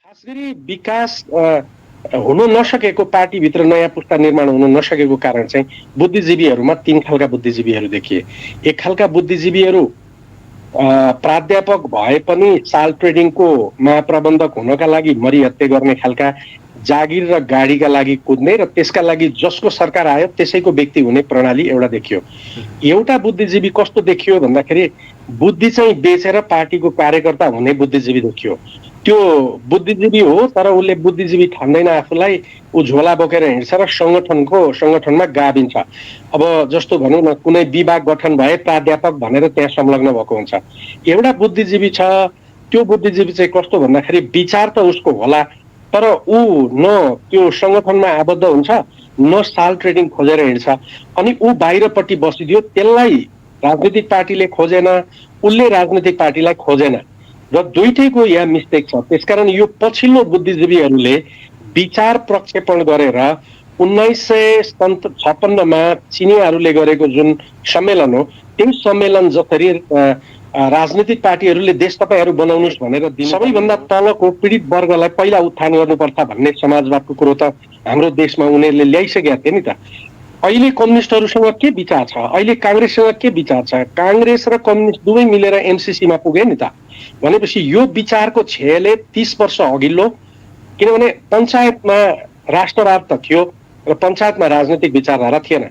खास गरी विकास हुन नसकेको पार्टीभित्र नयाँ पुस्ता निर्माण हुन नसकेको कारण चाहिँ बुद्धिजीवीहरूमा तीन खालका बुद्धिजीवीहरू देखिए। एक खालका बुद्धिजीवीहरू प्राध्यापक भए पनि साल ट्रेडिङको महाप्रबन्धक हुनका लागि मरिहत्ते गर्ने खालका जागिर र गाडीका लागि कुद्ने र त्यसका लागि जसको सरकार आयो त्यसैको व्यक्ति हुने प्रणाली एउटा देखियो। एउटा बुद्धिजीवी कस्तो देखियो भन्दाखेरि बुद्धि चाहिँ बेचेर पार्टीको कार्यकर्ता हुने बुद्धिजीवी देखियो। त्यो बुद्धिजीवी हो तर उसले बुद्धिजीवी ठान्दैन आफूलाई, ऊ झोला बोकेर हिँड्छ र सङ्गठनमा गाभिन्छ। अब जस्तो भनौँ न कुनै विभाग गठन भए प्राध्यापक भनेर त्यहाँ संलग्न भएको हुन्छ। एउटा बुद्धिजीवी छ, त्यो बुद्धिजीवी चाहिँ कस्तो भन्दाखेरि विचार त उसको होला तर ऊ न त्यो सङ्गठनमा आबद्ध हुन्छ न साल ट्रेडिङ खोजेर हिँड्छ। अनि ऊ बाहिरपट्टि बसिदियो, त्यसलाई राजनीतिक पार्टीले खोजेन, उसले राजनीतिक पार्टीलाई खोजेन र दुईटैको यहाँ मिस्टेक छ। त्यसकारण यो पछिल्लो बुद्धिजीवीहरूले विचार प्रक्षेपण गरेर 1956मा चिनियाहरूले गरेको जुन सम्मेलन हो त्यही सम्मेलन जसरी राजनीतिक पार्टीहरूले देश तपाईँहरू बनाउनुहोस् भनेर सबैभन्दा तलको पीडित वर्गलाई पहिला उत्थान गर्नुपर्छ भन्ने समाजवादको कुरो त हाम्रो देशमा उनीहरूले ल्याइसकेका थिए नि त। अहिले कम्युनिस्टहरूसँग के विचार छ, अहिले काङ्ग्रेससँग के विचार छ? काङ्ग्रेस र कम्युनिस्ट दुवै मिलेर एमसिसीमा पुगे नि त। भनेपछि यो विचारको क्षयले 30 वर्ष अघिल्लो, किनभने पञ्चायतमा राष्ट्रवाद त थियो र पञ्चायतमा राजनीतिक विचारधारा थिएन।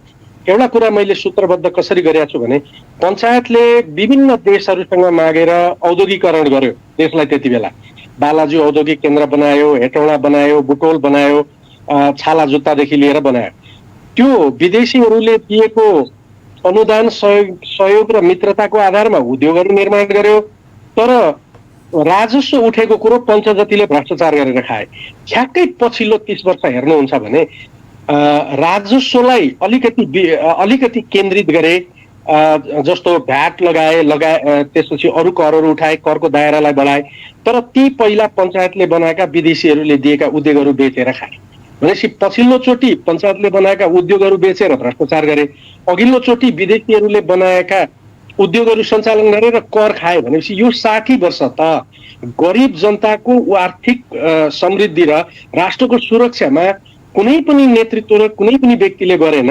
एउटा कुरा मैले सूत्रबद्ध कसरी गरेको छु भने पञ्चायतले विभिन्न देशहरूसँग मागेर औद्योगिकरण गर्यो देशलाई। त्यति बेला बालाजी औद्योगिक केन्द्र बनायो, हेटौँडा बनायो, बुटोल बनायो, छाला जुत्तादेखि लिएर बनायो। त्यो विदेशीहरूले दिएको अनुदान सहयोग र मित्रताको आधारमा उद्योगहरू निर्माण गर्यो तर राजस्व उठेको कुरो पञ्चजतिले भ्रष्टाचार गरेर खाए। ठ्याक्कै पछिल्लो 30 वर्ष हेर्नुहुन्छ भने राजस्वलाई अलिकति केन्द्रित गरे, जस्तो भ्याट लगाए त्यसपछि अरू करहरू उठाए, करको दायरालाई बढाए तर ती पहिला पञ्चायतले बनाएका विदेशीहरूले दिएका उद्योगहरू बेचेर खाए। भनेपछि पछिल्लो चोटि पञ्चायतले बनाएका उद्योगहरू बेचेर भ्रष्टाचार गरे, अघिल्लो चोटि विदेशीहरूले बनाएका उद्योगहरू सञ्चालन गरेर कर खाए। भनेपछि यो 60 वर्ष त गरिब जनताको आर्थिक समृद्धि र राष्ट्रको सुरक्षामा कुनै पनि नेतृत्व र कुनै पनि व्यक्तिले गरेन।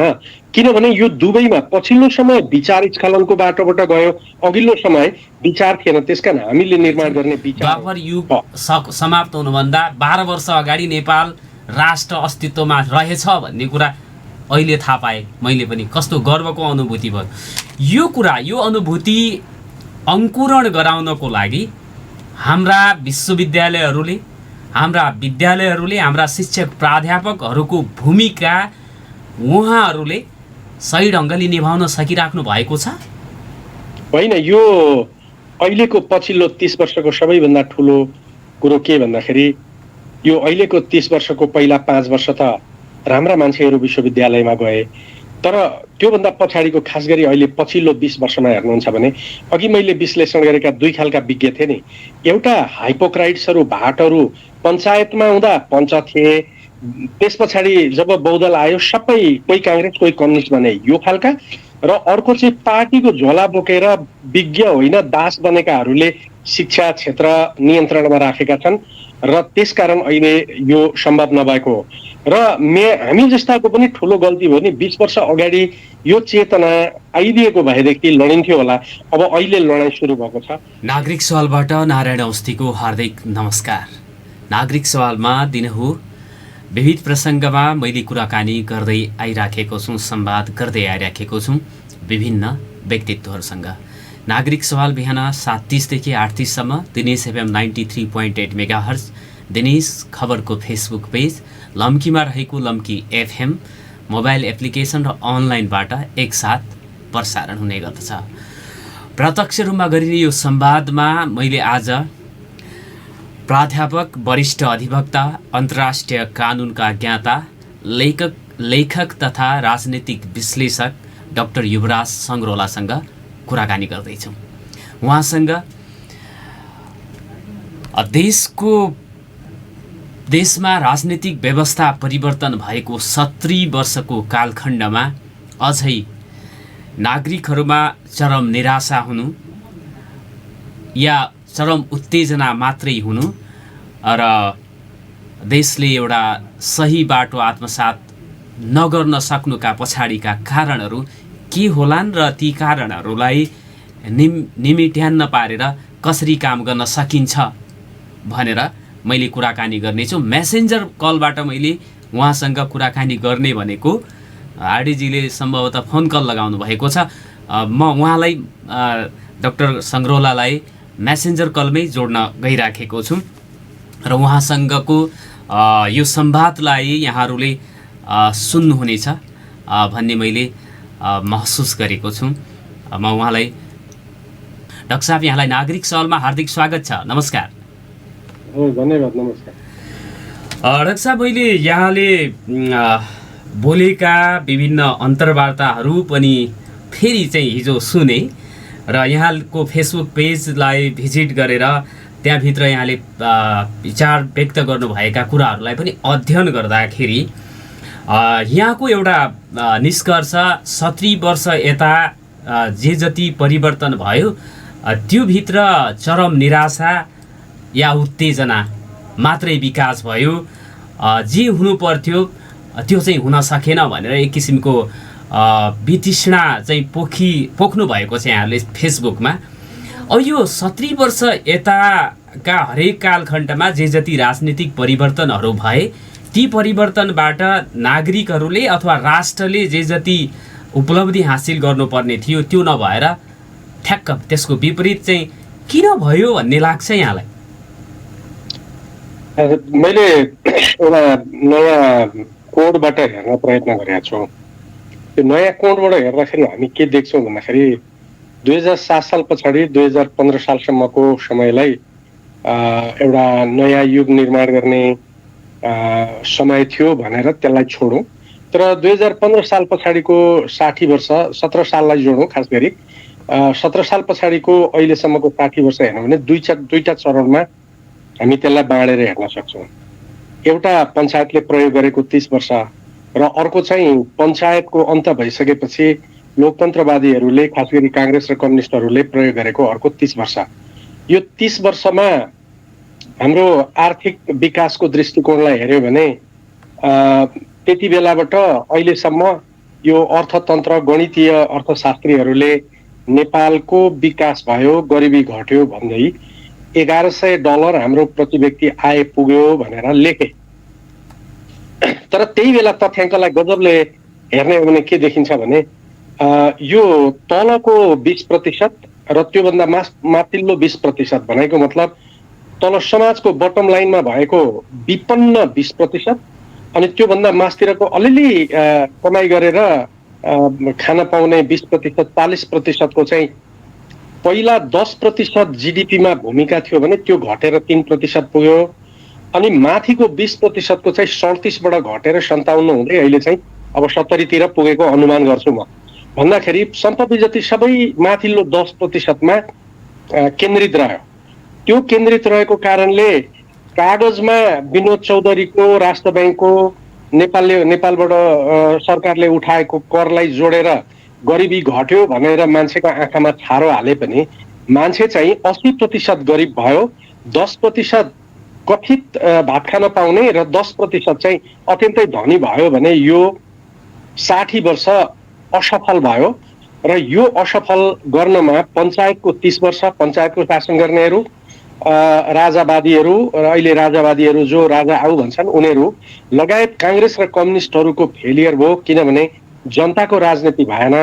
किनभने यो दुवैमा पछिल्लो समय विचार स्खलनको बाटोबाट गयो, अघिल्लो समय विचार थिएन। त्यसकारण हामीले निर्माण गर्ने विचार द्वापर युग समाप्त हुनुभन्दा 12 वर्ष अगाडि नेपाल राष्ट्र अस्तित्वमा रहेछ भन्ने कुरा अहिले थाहा पाएँ मैले पनि। कस्तो गर्वको अनुभूति भयो यो कुरा। यो अनुभूति अङ्कुरण गराउनको लागि हाम्रा विश्वविद्यालयहरूले, हाम्रा विद्यालयहरूले, हाम्रा शिक्षक प्राध्यापकहरूको भूमिका उहाँहरूले सही ढङ्गले निभाउन सकिराख्नु भएको छ? होइन, यो अहिलेको पछिल्लो 30 वर्षको सबैभन्दा ठुलो कुरो के भन्दाखेरि यो अहिलेको 30 वर्षको पहिला 5 वर्ष त राम्रा मान्छेहरू विश्वविद्यालयमा गए तर त्योभन्दा पछाडिको खास गरी अहिले पछिल्लो 20 वर्षमा हेर्नुहुन्छ भने अघि मैले विश्लेषण गरेका दुई खालका विज्ञ थिए नि। एउटा हाइपोक्राइट्सहरू, भाटहरू पञ्चायतमा हुँदा पञ्च थिए, त्यस पछाडि जब बहुदल आयो सबै कोही काङ्ग्रेस कोही कम्युनिस्ट बने, यो खालका। र अर्को चाहिँ पार्टीको झोला बोकेर विज्ञ होइन दास बनेकाहरूले शिक्षा क्षेत्र नियन्त्रणमा राखेका छन् र त्यसकारण अहिले यो सम्भव नभएको हो। र हामी जस्ताको पनि ठुलो गल्ती भयो नि। 20 वर्ष अगाडि यो चेतना आइदिएको भएदेखि लडिन्थ्यो होला। अब अहिले लडाइँ सुरु भएको छ। नागरिक सवालबाट नारायण अवस्थीको हार्दिक नमस्कार। नागरिक सवालमा दिनहुँ विविध प्रसङ्गमा मैले कुराकानी गर्दै आइराखेको छु, संवाद गर्दै आइराखेको छु विभिन्न व्यक्तित्वहरूसँग। नागरिक सवाल बिहान 7:30 देखि 8:30 सम्म दिनेश एफएम 93.8 मेगाहर्ज, दिनेश खबरको फेसबुक पेज, लम्कीमा रहेको लम्की एफएम मोबाइल एप्लिकेसन र अनलाइनबाट एकसाथ प्रसारण हुने गर्दछ। प्रत्यक्ष रूपमा गरिने यो संवादमा मैले आज प्राध्यापक, वरिष्ठ अधिवक्ता, अन्तर्राष्ट्रिय कानुनका ज्ञाता, लेखक तथा राजनीतिक विश्लेषक डाक्टर युवराज सङ्ग्रौलासँग कुराकानी गर्दैछौँ। उहाँसँग देशमा राजनीतिक व्यवस्था परिवर्तन भएको 70 वर्षको कालखण्डमा अझै नागरिकहरूमा चरम निराशा हुनु या चरम उत्तेजना मात्रै हुनु र देशले एउटा सही बाटो आत्मसात नगर्न सक्नुका पछाडिका कारणहरू के होलान् र ती कारणहरूलाई निमिट्यान्न पारेर कसरी काम गर्न सकिन्छ भनेर मैले कुराकानी गर्नेछु। मेसेन्जर कलबाट मैले उहाँसँग कुराकानी गर्ने भनेको आरडीजीले सम्भवतः फोन कल लगाउनु भएको छ। म उहाँलाई डाक्टर सङ्ग्रौलालाई मेसेन्जर कलमै जोड्न गइराखेको छु र उहाँसँगको यो संवादलाई यहाँहरूले सुन्नुहुनेछ भन्ने मैले महसुस गरेको छु। म उहाँलाई डाक्टर साहब यहाँलाई नागरिक सवालमा हार्दिक स्वागत छ। नमस्कार। धन्यवाद। नमस्कार डाक्टर साहब, मैले यहाँले बोलेका विभिन्न अन्तर्वार्ताहरू पनि फेरि चाहिँ हिजो सुने र यहाँको फेसबुक पेजलाई भिजिट गरेर त्यहाँभित्र यहाँले विचार व्यक्त गर्नुभएका कुराहरूलाई पनि अध्ययन गर्दाखेरि यहाँको एउटा निष्कर्ष 70 वर्ष यता जे जति परिवर्तन भयो त्योभित्र चरम निराशा या उत्तेजना मात्रै विकास भयो, जे हुनु पर्थ्यो त्यो चाहिँ हुन सकेन भनेर एक किसिमको वितृष्णा चाहिँ पोख्नु भएको छ यहाँले फेसबुकमा। अब यो 70 वर्ष यताका हरेक कालखण्डमा जे जति राजनीतिक परिवर्तनहरू भए ती परिवर्तनबाट नागरिकहरूले अथवा राष्ट्रले जे जति उपलब्धि हासिल गर्नुपर्ने थियो त्यो नभएर ठ्याक्क त्यसको विपरीत चाहिँ किन भयो भन्ने लाग्छ यहाँलाई? मैले एउटा नयाँ कोडबाट हेर्न प्रयत्न गरेका छु। त्यो नयाँ कोडबाट हेर्दाखेरि हामी के देख्छौँ भन्दाखेरि 2007 साल पछाडि 2015 सालसम्मको समयलाई एउटा नयाँ युग निर्माण गर्ने समय थियो भनेर त्यसलाई छोडौँ। तर 2015 साल पछाडिको 60 वर्ष 17 साललाई जोडौँ, खास गरी 17 साल पछाडिको अहिलेसम्मको 60 वर्ष हेर्नु भने दुईटा चरणमा हामी त्यसलाई बाँडेर हेर्न सक्छौँ। एउटा पञ्चायतले प्रयोग गरेको 30 वर्ष र अर्को चाहिँ पञ्चायतको अन्त भइसकेपछि लोकतन्त्रवादीहरूले खास गरी काङ्ग्रेस र कम्युनिस्टहरूले प्रयोग गरेको अर्को 30 वर्ष। यो 30 वर्षमा हाम्रो आर्थिक विकासको दृष्टिकोणलाई हेऱ्यो भने त्यति बेलाबाट अहिलेसम्म यो अर्थतन्त्र गणितीय अर्थशास्त्रीहरूले नेपालको विकास भयो, गरिबी घट्यो भन्दै $1100 हाम्रो प्रति व्यक्ति आय पुग्यो भनेर लेखे। तर त्यही बेला तथ्याङ्कलाई गजबले हेर्ने हो भने के देखिन्छ भने यो तलको 20% र त्योभन्दा माथिल्लो 20% भनेको मतलब तल समाजको बटम लाइनमा भएको विपन्न 20% अनि त्योभन्दा मास्तिरको अलिअलि कमाइ गरेर खान पाउने 20% 40% को चाहिँ पहिला 10% जीडीपीमा भूमिका थियो भने त्यो घटेर 3% पुग्यो। अनि माथिको 20% को चाहिँ 37बाट घटेर 57 हुँदै अहिले चाहिँ अब 70 पुगेको अनुमान गर्छु म। भन्दाखेरि सम्पत्ति जति सबै माथिल्लो 10% मा केन्द्रित रह्यो। त्यो केन्द्रित रहेको कारणले कागजमा विनोद चौधरीको राष्ट्र बैंकको नेपालबाट सरकारले उठाएको करलाई जोडेर गरिबी घट्यो भनेर मान्छेको आँखामा छारो हाले पनि मान्छे चाहिँ 80% गरिब भयो, 10% कथित भात खान पाउने र 10% चाहिँ अत्यन्तै धनी भयो भने यो 60 वर्ष असफल भयो। र यो असफल गर्नमा पञ्चायतको 30 वर्ष पञ्चायतको शासन गर्नेहरू राजावादीहरू र अहिले राजावादीहरू जो राजा आऊ भन्छन् उनीहरू लगायत काङ्ग्रेस र कम्युनिस्टहरूको फेलियर भयो। किनभने जनताको राजनीति भएन,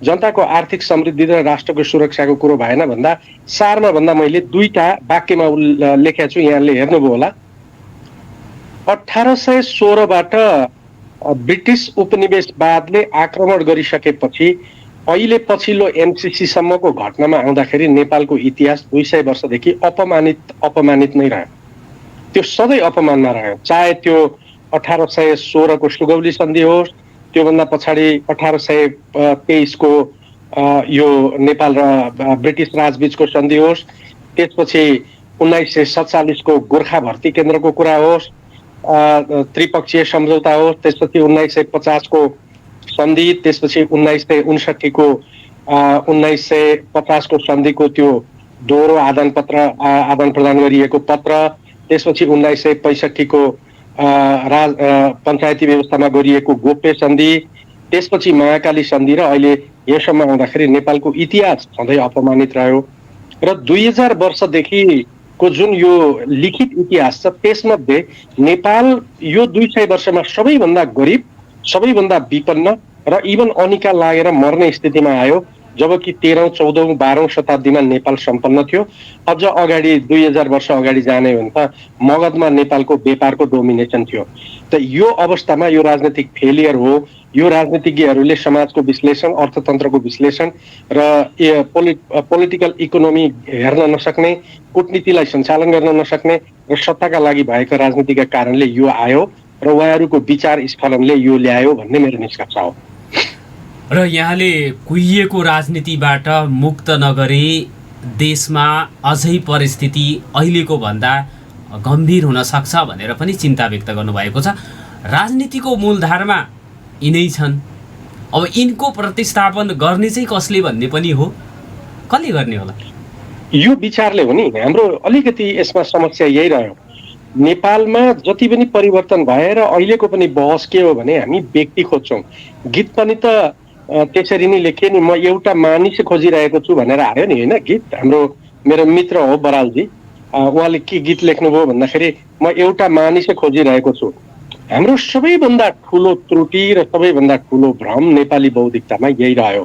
जनताको आर्थिक समृद्धि र राष्ट्रको सुरक्षाको कुरो भएन भन्दा सारमा भन्दा मैले दुईटा वाक्यमा लेखेको छु, यहाँले हेर्नुभयो होला। 1816बाट ब्रिटिस उपनिवेशवादले आक्रमण गरिसकेपछि अहिले पछिल्लो एमसीसी सम्मको घटनामा आउँदाखेरि नेपालको इतिहास 200 वर्षदेखि अपमानित नै रह्यो। त्यो सधैँ अपमानमा रह्यो, चाहे त्यो 1816 को सुगौली सन्धि होस्, त्योभन्दा पछाडि 1823 को यो नेपाल र ब्रिटिस राजबीचको सन्धि होस्, त्यसपछि 1947 को गोर्खा भर्ती केन्द्रको कुरा होस्, त्रिपक्षीय सम्झौता होस्, त्यसपछि 1950 को सन्धि, त्यसपछि 1959 को 1950 को सन्धिको त्यो दोहोरो आदान प्रदान गरिएको पत्र, त्यसपछि 1965 को पञ्चायती व्यवस्थामा गरिएको गोप्य सन्धि, त्यसपछि महाकाली सन्धि र अहिले यहाँसम्म आउँदाखेरि नेपालको इतिहास सधैँ अपमानित रह्यो र 2000 वर्षदेखिको जुन यो लिखित इतिहास छ त्यसमध्ये नेपाल यो 200 वर्षमा सबैभन्दा गरिब, सबैभन्दा विपन्न र इभन अनिकाल लागेर मर्ने स्थितिमा आयो, जबकि 13औं 14औं 12औं शताब्दीमा नेपाल सम्पन्न थियो। अझ अगाडि 2000 वर्ष अगाडि जाने भने त मगधमा नेपालको व्यापारको डोमिनेसन थियो। त यो अवस्थामा यो राजनीतिक फेलियर हो। यो राजनीतिज्ञहरूले समाजको विश्लेषण, अर्थतन्त्रको विश्लेषण र पोलिटिकल इकोनोमी हेर्न नसक्ने, कूटनीतिलाई सञ्चालन गर्न नसक्ने र सत्ताका लागि भएका राजनीतिका कारणले यो आयो र उहाँहरूको विचार स्खलनले यो ल्यायो भन्ने मेरो निष्कर्ष हो। र यहाँले कुहिएको राजनीतिबाट मुक्त नगरी देशमा अझै परिस्थिति अहिलेको भन्दा गम्भीर हुन सक्छ भनेर पनि चिन्ता व्यक्त गर्नुभएको छ। राजनीतिको मूलधारमा यिनै छन्, अब यिनको प्रतिस्थापन गर्ने चाहिँ कसले भन्ने पनि हो, कसले गर्ने होला? यो विचारले हो नि हाम्रो अलिकति यसमा समस्या यही रह्यो। नेपालमा जति पनि परिवर्तन भएर अहिलेको पनि बहस के हो भने हामी व्यक्ति खोज्छौँ। गीत पनि त त्यसरी नै लेखे नि, म एउटा मानिस खोजिरहेको छु भनेर आयो नि, होइन? गीत हाम्रो मेरो मित्र हो बरालजी, उहाँले के गीत लेख्नुभयो भन्दाखेरि म एउटा मानिस खोजिरहेको छु। हाम्रो सबैभन्दा ठुलो त्रुटि र सबैभन्दा ठुलो भ्रम नेपाली बौद्धिकतामा यही रह्यो।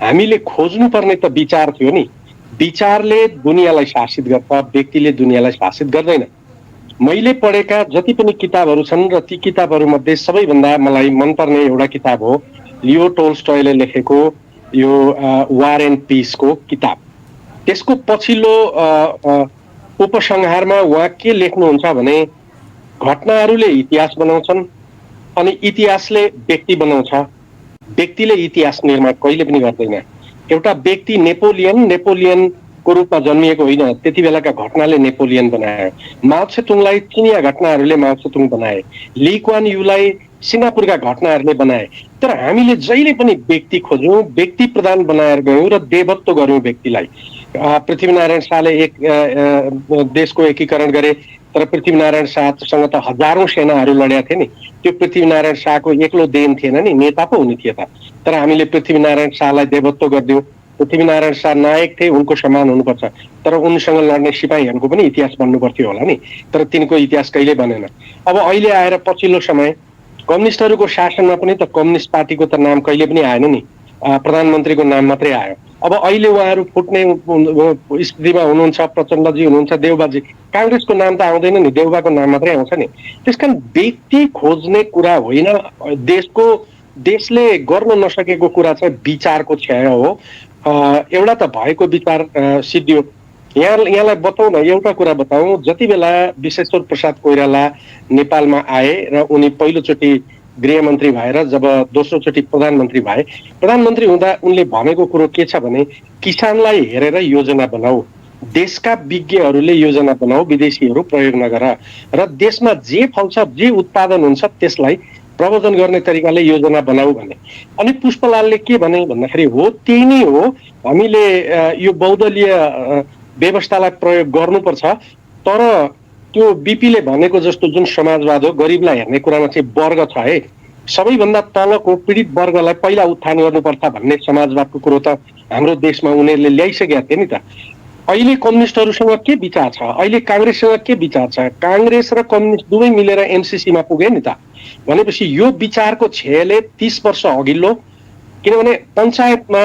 हामीले खोज्नुपर्ने त विचार थियो नि। विचारले दुनियाँलाई शासित गर्छ, व्यक्तिले दुनियाँलाई शासित गर्दैन। मैले पढेका जति पनि किताबहरू छन् र ती किताबहरूमध्ये सबैभन्दा मलाई मनपर्ने एउटा किताब हो लियो टोल्स्टोयले लेखेको यो वार एन्ड पिसको किताब। त्यसको पछिल्लो उपसंहारमा उहाँ के लेख्नुहुन्छ भने घटनाहरूले इतिहास बनाउँछन् अनि इतिहासले व्यक्ति बनाउँछ, व्यक्तिले इतिहास निर्माण कहिले पनि गर्दैन। एउटा व्यक्ति नेपोलियनको रूपमा जन्मिएको होइन, त्यति बेलाका घटनाले नेपोलियन बनायो। माओ त्से-तुङलाई चिनिया घटनाहरूले माओ त्से-तुङ बनाए, ली कुवान यूलाई सिङ्गापुरका घटनाहरूले बनाए। तर हामीले जहिले पनि व्यक्ति खोज्यौँ, व्यक्ति प्रधान बनाएर गयौँ र देवत्व गर्यौँ व्यक्तिलाई। पृथ्वीनारायण शाहले एक देशको एकीकरण गरे, तर पृथ्वीनारायण शाहसँग त हजारौं सेनाहरू लडेका थिए नि। त्यो पृथ्वीनारायण शाहको एक्लो देन थिएन नि, नेता पो हुने थिए त। तर हामीले पृथ्वीनारायण शाहलाई देवत्व गरिदियौँ। पृथ्वीनारायण शाह नायक थिए, उनको सम्मान हुनुपर्छ, तर उनसँग लड्ने सिपाहीहरूको पनि इतिहास बन्नु पर्थ्यो होला नि। तर तिनको इतिहास कहिले बनेन। अब अहिले आएर पछिल्लो समय कम्युनिस्टहरूको शासनमा पनि त कम्युनिस्ट पार्टीको त नाम कहिले पनि आएन नि, प्रधानमन्त्रीको नाम मात्रै आयो। अब अहिले उहाँहरू फुट्ने स्थितिमा हुनुहुन्छ, प्रचण्डजी हुनुहुन्छ, देउबाजी, काङ्ग्रेसको नाम त आउँदैन नि, देउबाको नाम मात्रै आउँछ नि। त्यसकारण व्यक्ति खोज्ने कुरा होइन, देशले गर्न नसकेको कुरा चाहिँ विचारको क्षय हो। एउटा त भएको विचार सिद्धियो। यहाँलाई बताउँ न, एउटा कुरा बताउँ, जति बेला विश्वेश्वर प्रसाद कोइराला नेपालमा आए र उनी पहिलोचोटि गृहमन्त्री भएर जब दोस्रोचोटि प्रधानमन्त्री भए, प्रधानमन्त्री हुँदा उनले भनेको कुरो के छ भने किसानलाई हेरेर योजना बनाऊ, देशका विज्ञहरूले योजना बनाऊ, विदेशीहरू प्रयोग नगर र देशमा जे फल्छ, जे उत्पादन हुन्छ त्यसलाई प्रवर्धन गर्ने तरिकाले योजना बनाऊ भने। अनि पुष्पलालले के भने भन्दाखेरि हो त्यही नै हो, हामीले यो बहुदलीय व्यवस्थालाई प्रयोग गर्नुपर्छ, तर त्यो बीपीले भनेको जस्तो जुन समाजवाद हो, गरिबलाई हेर्ने कुरामा चाहिँ वर्ग छ है, सबैभन्दा तलको पीडित वर्गलाई पहिला उत्थान गर्नुपर्छ भन्ने समाजवादको कुरो त हाम्रो देशमा उनीहरूले ल्याइसकेका थिए नि त। अहिले कम्युनिस्टहरूसँग के विचार छ, अहिले काङ्ग्रेससँग के विचार छ? काङ्ग्रेस र कम्युनिस्ट दुवै मिलेर एमसिसीमा पुगे नि त। भनेपछि यो विचारको क्षयले 30 वर्ष अघिल्लो, किनभने पञ्चायतमा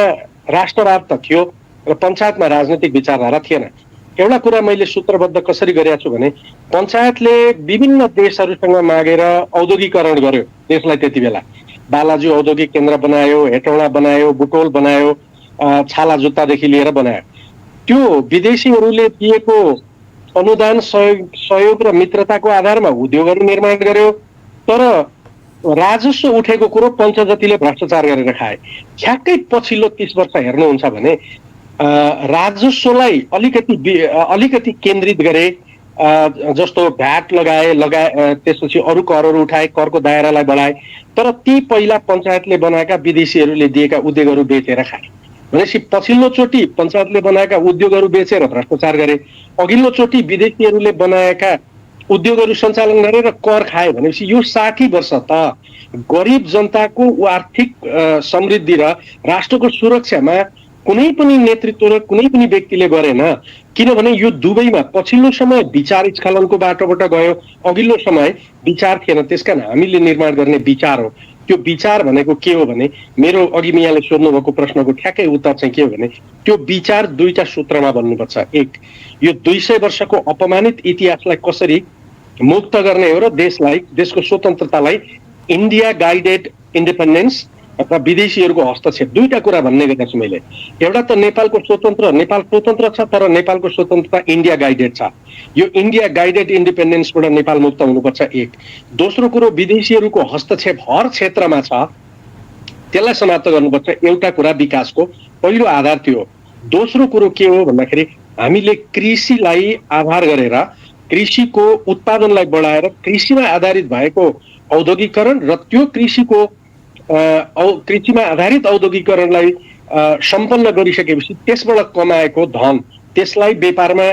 राष्ट्रवाद त थियो र पञ्चायतमा राजनैतिक विचारधारा थिएन। एउटा कुरा मैले सूत्रबद्ध कसरी गरेको छु भने पञ्चायतले विभिन्न देशहरूसँग मागेर औद्योगिकरण गर्यो देशलाई। त्यति बेला बालाजु औद्योगिक केन्द्र बनायो, हेटौँडा बनायो, बुटोल बनायो, छाला जुत्तादेखि लिएर बनायो। त्यो विदेशीहरूले दिएको अनुदान, सहयोग र मित्रताको आधारमा उद्योगहरू निर्माण गर्यो, तर राजस्व उठेको कुरो पञ्चजतिले भ्रष्टाचार गरेर खाए। ठ्याक्कै पछिल्लो 30 वर्ष हेर्नुहुन्छ भने राजस्वलाई अलिकति केन्द्रित गरे, जस्तो भ्याट लगाए, त्यसपछि अरू करहरू उठाए, करको दायरालाई बढाए, तर ती पहिला पञ्चायतले बनाएका विदेशीहरूले दिएका उद्योगहरू बेचेर खाए। भनेपछि पछिल्लो चोटि पञ्चायतले बनाएका उद्योगहरू बेचेर भ्रष्टाचार गरे, अघिल्लो चोटि विदेशीहरूले बनाएका उद्योगहरू सञ्चालन गरेर कर खायो भनेपछि यो 60 वर्ष त गरिब जनताको आर्थिक समृद्धि र राष्ट्रको सुरक्षामा कुनै पनि नेतृत्व र कुनै पनि व्यक्तिले गरेन। किनभने यो दुवैमा पछिल्लो समय विचार स्खलनको बाटोबाट गयो, अघिल्लो समय विचार थिएन। त्यसकारण हामीले निर्माण गर्ने विचार हो। त्यो विचार भनेको के हो भने, मेरो अघि यहाँले सोध्नु भएको प्रश्नको ठ्याक्कै उत्तर चाहिँ के हो भने, त्यो विचार दुईटा सूत्रमा बन्नुपर्छ। एक, यो 200 वर्षको अपमानित इतिहासलाई कसरी मुक्त गर्ने हो र देशलाई, देशको स्वतन्त्रतालाई इन्डिया गाइडेड इन्डिपेन्डेन्स अथवा विदेशीहरूको हस्तक्षेप, दुईटा कुरा भन्ने गरेको छु मैले। एउटा त नेपालको स्वतन्त्र, नेपाल स्वतन्त्र छ तर नेपालको स्वतन्त्रता इन्डिया गाइडेड छ। यो इन्डिया गाइडेड इन्डिपेन्डेन्सबाट नेपाल मुक्त हुनुपर्छ एक। दोस्रो कुरो, विदेशीहरूको हस्तक्षेप हर क्षेत्रमा छ, त्यसलाई समाप्त गर्नुपर्छ। एउटा कुरा विकासको पहिलो आधार त्यो हो। दोस्रो कुरो के हो भन्दाखेरि, हामीले कृषिलाई आधार गरेर, कृषिको उत्पादनलाई बढाएर कृषिमा आधारित भएको औद्योगिकरण र त्यो कृषिमा आधारित औद्योगिकरणलाई सम्पन्न गरिसकेपछि त्यसबाट कमाएको धन, त्यसलाई व्यापारमा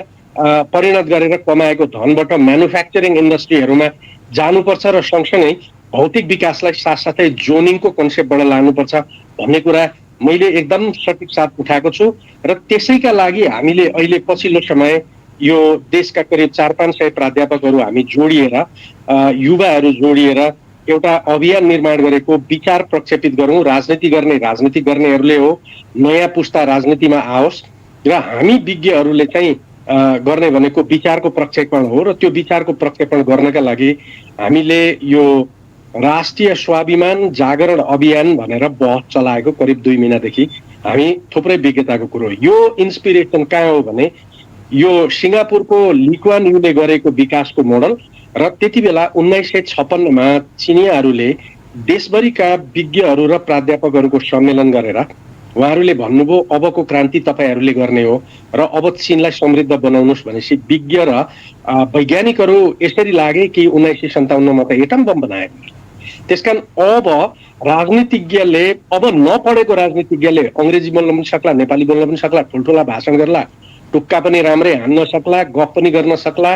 परिणत गरेर कमाएको धनबाट म्यानुफ्याक्चरिङ इन्डस्ट्रीहरूमा जानुपर्छ र सँगसँगै भौतिक विकासलाई साथसाथै जोनिङको कन्सेप्टबाट लानुपर्छ भन्ने कुरा मैले एकदम सठिक साथ उठाएको छु। र त्यसैका लागि हामीले अहिले पछिल्लो समय यो देशका करिब 400-500 प्राध्यापकहरू हामी जोडिएर, युवाहरू जोडिएर एउटा अभियान निर्माण गरेको, विचार प्रक्षेपित गरौँ। राजनीति गर्नेहरूले हो, नयाँ पुस्ता राजनीतिमा आओस् र हामी विज्ञहरूले चाहिँ गर्ने भनेको विचारको प्रक्षेपण हो। र त्यो विचारको प्रक्षेपण गर्नका लागि हामीले यो राष्ट्रिय स्वाभिमान जागरण अभियान भनेर बहस चलाएको करिब 2 महिनादेखि हामी थुप्रै विज्ञताको कुरो। यो इन्सपिरेसन कहाँ हो भने, यो सिङ्गापुरको ली कुआन यूले गरेको विकासको मोडल र त्यति बेला 1956 मा चिनियाहरूले देशभरिका विज्ञहरू र प्राध्यापकहरूको सम्मेलन गरेर उहाँहरूले भन्नुभयो, अबको क्रान्ति तपाईँहरूले गर्ने हो र अब चीनलाई समृद्ध बनाउनुहोस् भनेपछि विज्ञ र वैज्ञानिकहरू यसरी लागे कि 1957 मा त एटम बम बनाए। त्यसकारण अब राजनीतिज्ञले, अब नपढेको राजनीतिज्ञले अङ्ग्रेजी बोल्न पनि सक्ला, नेपाली बोल्न पनि सक्ला, ठुल्ठुला भाषण गर्ला, टुक्का पनि राम्रै हान्न सक्ला, गफ पनि गर्न सक्ला,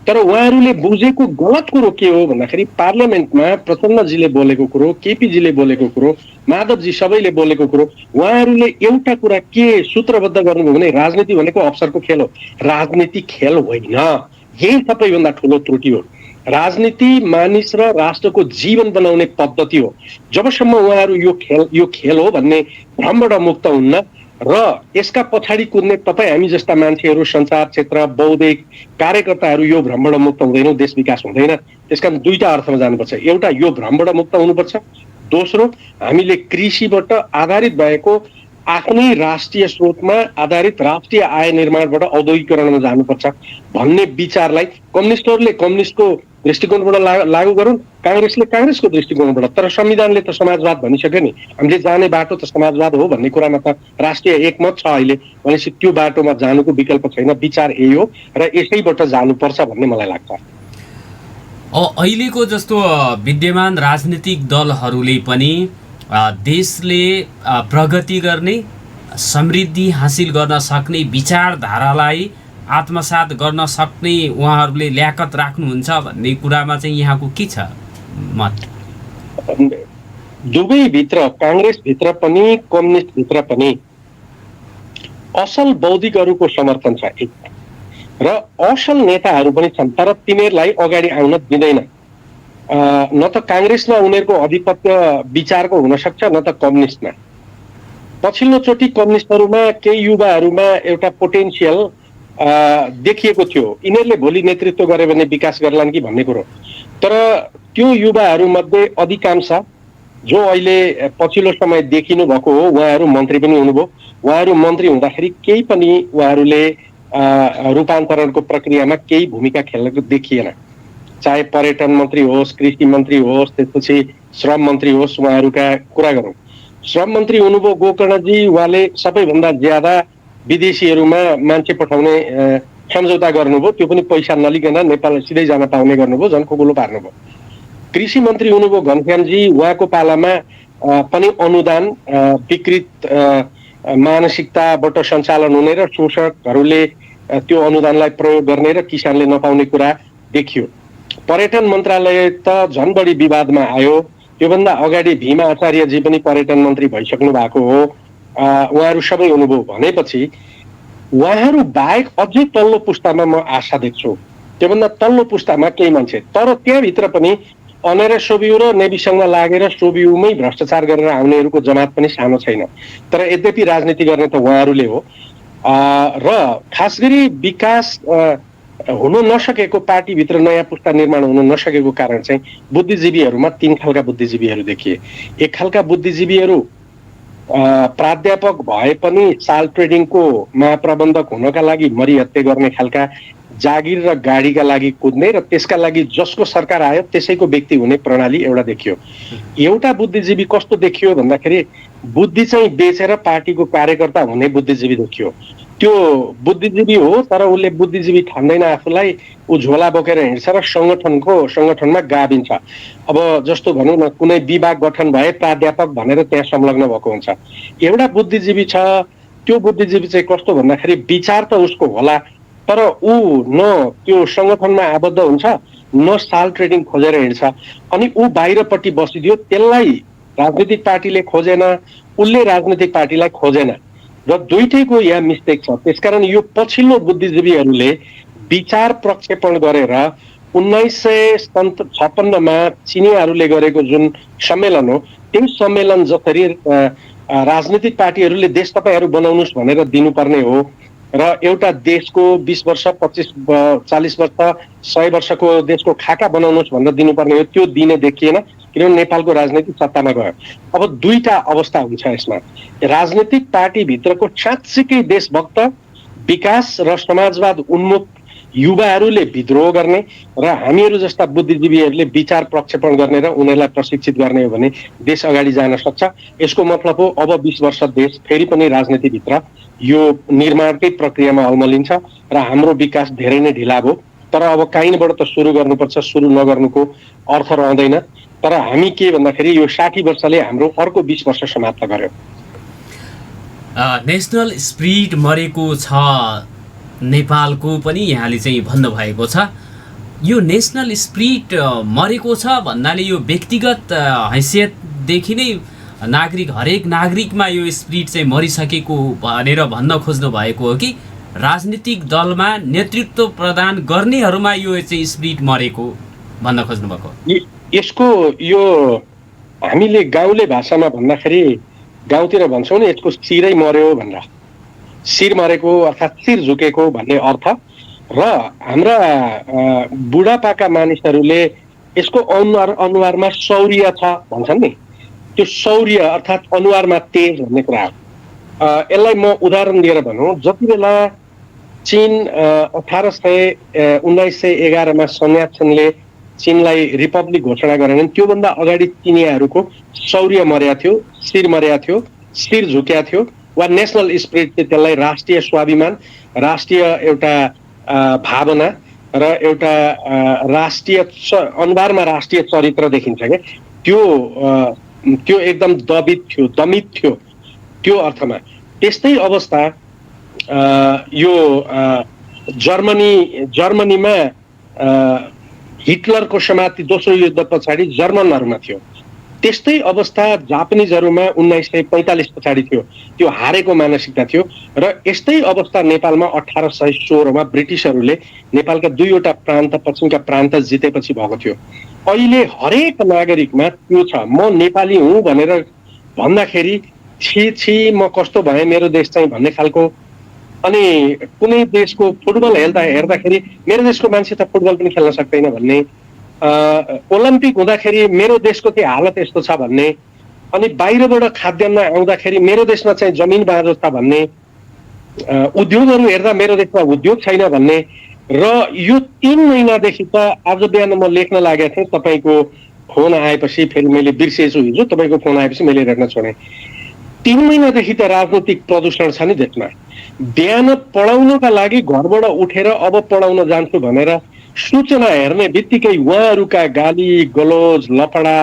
तर उहाँहरूले बुझेको गलत कुरो के हो भन्दाखेरि, पार्लियामेन्टमा प्रचण्डजीले बोलेको कुरो, केपीजीले बोलेको कुरो, माधवजी सबैले बोलेको कुरो, उहाँहरूले एउटा कुरा के सूत्रबद्ध गर्नुभयो भने, राजनीति भनेको अवसरको खेल हो। राजनीति खेल होइन, यही सबैभन्दा ठुलो त्रुटि हो। राजनीति मानिस र राष्ट्रको जीवन बनाउने पद्धति हो। जबसम्म उहाँहरू यो खेल हो भन्ने भ्रमबाट मुक्त हुन्न र यसका पछाडि कुद्ने तपाईँ हामी जस्ता मान्छेहरू, सञ्चार क्षेत्र, बौद्धिक कार्यकर्ताहरू यो भ्रमबाट मुक्त हुँदैनौँ, देश विकास हुँदैन। त्यसकारण दुईटा अर्थमा जानुपर्छ। एउटा, यो भ्रमबाट मुक्त हुनुपर्छ। दोस्रो, हामीले कृषिबाट आधारित भएको आफ्नै राष्ट्रिय स्रोतमा आधारित राष्ट्रिय आय निर्माणबाट औद्योगिकरणमा जानुपर्छ भन्ने विचारलाई कम्युनिस्टहरूले कम्युनिस्टको दृष्टिकोणबाट लागू गरून्, काङ्ग्रेसले काङ्ग्रेसको दृष्टिकोणबाट। तर संविधानले त समाजवाद भनिसक्यो नि, हामीले जाने बाटो त समाजवाद हो भन्ने कुरामा त राष्ट्रिय एकमत छ अहिले। भनेपछि त्यो बाटोमा जानुको विकल्प छैन, विचार यही हो र यसैबाट जानुपर्छ भन्ने मलाई लाग्छ। अहिलेको जस्तो विद्यमान राजनीतिक दलहरूले पनि देशले प्रगति गर्ने, समृद्धि हासिल गर्न सक्ने विचारधारालाई आत्मसात गर्न सक्ने उहाँहरूले ल्याकत राख्नुहुन्छ भन्ने कुरामा चाहिँ यहाँको के छ मत? दुवैभित्र, काङ्ग्रेसभित्र पनि कम्युनिस्टभित्र पनि असल बौद्धिकहरूको समर्थन छ एक, र असल नेताहरू पनि छन्, तर तिनीहरूलाई अगाडि आउन दिँदैन। न त काङ्ग्रेसमा उनीहरूको आधिपत्य विचारको हुनसक्छ, न त कम्युनिस्टमा। पछिल्लोचोटि कम्युनिस्टहरूमा केही युवाहरूमा एउटा पोटेन्सियल देखिएको थियो, यिनीहरूले भोलि नेतृत्व गरे भने विकास गर्लान् कि भन्ने कुरो। तर त्यो युवाहरूमध्ये अधिकांश जो अहिले पछिल्लो समय देखिनु भएको हो, उहाँहरू मन्त्री पनि हुनुभयो। उहाँहरू मन्त्री हुँदाखेरि केही पनि उहाँहरूले रूपान्तरणको प्रक्रियामा केही भूमिका खेलेको देखिएन। चाहे पर्यटन मन्त्री होस्, कृषि मन्त्री होस्, त्यसपछि श्रम मन्त्री होस्, उहाँहरूका कुरा गरौँ। श्रम मन्त्री हुनुभयो गोकर्णजी, उहाँले सबैभन्दा ज्यादा विदेशीहरूमा मान्छे पठाउने सम्झौता गर्नुभयो, त्यो पनि पैसा नलिकन नेपाल सिधै जान पाउने गर्नुभयो, झन् खोकुलो पार्नुभयो। कृषि मन्त्री हुनुभयो घनश्यामजी, उहाँको पालामा पनि अनुदान विकृत मानसिकताबाट सञ्चालन हुने र शोषकहरूले त्यो अनुदानलाई प्रयोग गर्ने र किसानले नपाउने कुरा देखियो। पर्यटन मन्त्रालय त झन् बढी विवादमा आयो। त्योभन्दा अगाडि भीमा आचार्यजी पनि पर्यटन मन्त्री भइसक्नु भएको हो। उहाँहरू सबै हुनुभयो भनेपछि उहाँहरू बाहेक अझै तल्लो पुस्तामा म आशा देख्छु। त्योभन्दा तल्लो पुस्तामा केही मान्छे, तर त्यहाँभित्र पनि अनेरा सोबिउ र नेवीसँग लागेर सोबिउमै भ्रष्टाचार गरेर आउनेहरूको जमात पनि सानो छैन। तर यद्यपि राजनीति गर्ने त उहाँहरूले हो। र खास गरी विकास हुन नसकेको, पार्टीभित्र नयाँ पुस्ता निर्माण हुन नसकेको कारण चाहिँ बुद्धिजीवीहरूमा 3 खालका बुद्धिजीवीहरू देखिए। एक खालका बुद्धिजीवीहरू प्राध्यापक भए पनि साल ट्रेडिङको महाप्रबन्धक हुनका लागि मरिहत्ते गर्ने खालका, जागिर र गाडीका लागि कुद्ने र त्यसका लागि जसको सरकार आयो त्यसैको व्यक्ति हुने प्रणाली एउटा देखियो। एउटा बुद्धिजीवी कस्तो देखियो भन्दाखेरि बुद्धि चाहिँ बेचेर पार्टीको कार्यकर्ता हुने बुद्धिजीवी देखियो। त्यो बुद्धिजीवी हो तर उसले बुद्धिजीवी ठान्दैन आफूलाई, ऊ झोला बोकेर हिँड्छ र सङ्गठनमा गाभिन्छ। अब जस्तो भनौँ न, कुनै विभाग गठन भए प्राध्यापक भनेर त्यहाँ संलग्न भएको हुन्छ। एउटा बुद्धिजीवी छ, त्यो बुद्धिजीवी चाहिँ कस्तो भन्दाखेरि विचार त उसको होला तर ऊ न त्यो सङ्गठनमा आबद्ध हुन्छ न साल ट्रेडिङ खोजेर हिँड्छ। अनि ऊ बाहिरपट्टि बसिदियो, त्यसलाई राजनीतिक पार्टीले खोजेन, उसले राजनीतिक पार्टीलाई खोजेन र दुईटैको यहाँ मिस्टेक छ। त्यसकारण यो पछिल्लो बुद्धिजीवीहरूले विचार प्रक्षेपण गरेर 1956 मा चिनियाहरूले गरेको जुन सम्मेलन हो, त्यो सम्मेलन जसरी राजनीतिक पार्टीहरूले देश तपाईहरू बनाउनुहोस् भनेर दिनुपर्ने हो र एउटा देशको 20 वर्ष 25 40 वर्ष 100 वर्षको देशको खाका बनाउनुहोस् भनेर दिनुपर्ने हो, त्यो दिने देखिएन किनभने नेपालको राजनीतिक सत्तामा गयो। अब दुईटा अवस्था हुन्छ यसमा। राजनीतिक पार्टीभित्रको साँच्चीकै देशभक्त, विकास र समाजवाद उन्मुख युवाहरूले विद्रोह गर्ने र हामीहरू जस्ता बुद्धिजीवीहरूले विचार प्रक्षेपण गर्ने र उनीहरूलाई प्रशिक्षित गर्ने हो भने देश अगाडि जान सक्छ। यसको मतलब हो अब 20 वर्ष देश फेरि पनि राजनीतिभित्र यो निर्माणकै प्रक्रियामा अल्मलिन्छ र हाम्रो विकास धेरै नै ढिला भयो। तर अब काहीँबाट त सुरु गर्नुपर्छ, सुरु नगर्नुको अर्थ रहँदैन। तर हामी के भन्दाखेरि यो 60 वर्षले हाम्रो अर्को 20 वर्ष समाप्त गर्यो। नेसनल स्पिरिट मरेको छ नेपालको पनि यहाँले चाहिँ भन्नुभएको छ। यो नेसनल स्पिरिट मरेको छ भन्नाले यो व्यक्तिगत हैसियतदेखि नै हरेक नागरिकमा यो स्पिरिट चाहिँ मरिसकेको भनेर भन्न खोज्नु भएको हो कि राजनीतिक दलमा नेतृत्व प्रदान गर्नेहरूमा यो चाहिँ स्पिरिट मरेको भन्न खोज्नु भएको? यसको यो हामीले गाउँले भाषामा भन्दाखेरि गाउँतिर भन्छौँ नि, यसको शिरै मर्यो भनेर। शिर मरेको अर्थात् शिर झुकेको भन्ने अर्थ। र हाम्रा बुढापाका मानिसहरूले यसको अनुहारमा शौर्य छ भन्छन् नि, त्यो शौर्य अर्थात् अनुहारमा तेज भन्ने कुरा हो। यसलाई म उदाहरण दिएर भनौँ, जति बेला चीन 1911 मा सन्यासनले चीनलाई रिपब्लिक घोषणा गरेनन्, त्योभन्दा अगाडि चिनियाहरूको शौर्य मर्या थियो, शिर मर्या थियो, शिर झुक्या थियो, वा नेसनल स्पिरिट चाहिँ त्यसलाई राष्ट्रिय स्वाभिमान, राष्ट्रिय एउटा भावना र एउटा राष्ट्रिय अनुहारमा राष्ट्रिय चरित्र देखिन्छ क्या। त्यो एकदम दमित थियो त्यो अर्थमा। त्यस्तै अवस्था यो जर्मनीमा हिटलरको समाप्ति दोस्रो युद्ध पछाडि जर्मनहरूमा थियो। त्यस्तै अवस्था जापानिजहरूमा 1945 पछाडि थियो। त्यो हारेको मानसिकता थियो। र यस्तै अवस्था नेपालमा 1816 मा ब्रिटिसहरूले नेपालका दुईवटा प्रान्त, पश्चिमका प्रान्त जितेपछि भएको थियो। अहिले हरेक नागरिकमा त्यो छ। म नेपाली हुँ भनेर भन्दाखेरि छी म कस्तो भएँ, मेरो देश चाहिँ भन्ने खालको। अनि कुनै देशको फुटबल हेर्दाखेरि मेरो देशको मान्छे त फुटबल पनि खेल्न सक्दैन भन्ने, ओलम्पिक हुँदाखेरि मेरो देशको के हालत यस्तो छ भन्ने, अनि बाहिरबाट खाद्यान्न आउँदाखेरि मेरो देशमा चाहिँ जमिन बाँझो छ भन्ने, उद्योगहरू हेर्दा मेरो देशमा उद्योग छैन भन्ने। र यो 3 महिनादेखि त आज बिहान म लेख्न लागेको थिएँ, तपाईँको फोन आएपछि फेरि मैले बिर्सेछु, हिजो तपाईँको फोन आएपछि मैले लेख्न छोडेँ। 3 महिनादेखि त राजनीतिक प्रदूषण छ नि देशमा। बिहान पढाउनका लागि घरबाट उठेर अब पढाउन जान्छु भनेर सूचना हेर्ने बित्तिकै उहाँहरूका गाली गलोज, लफडा,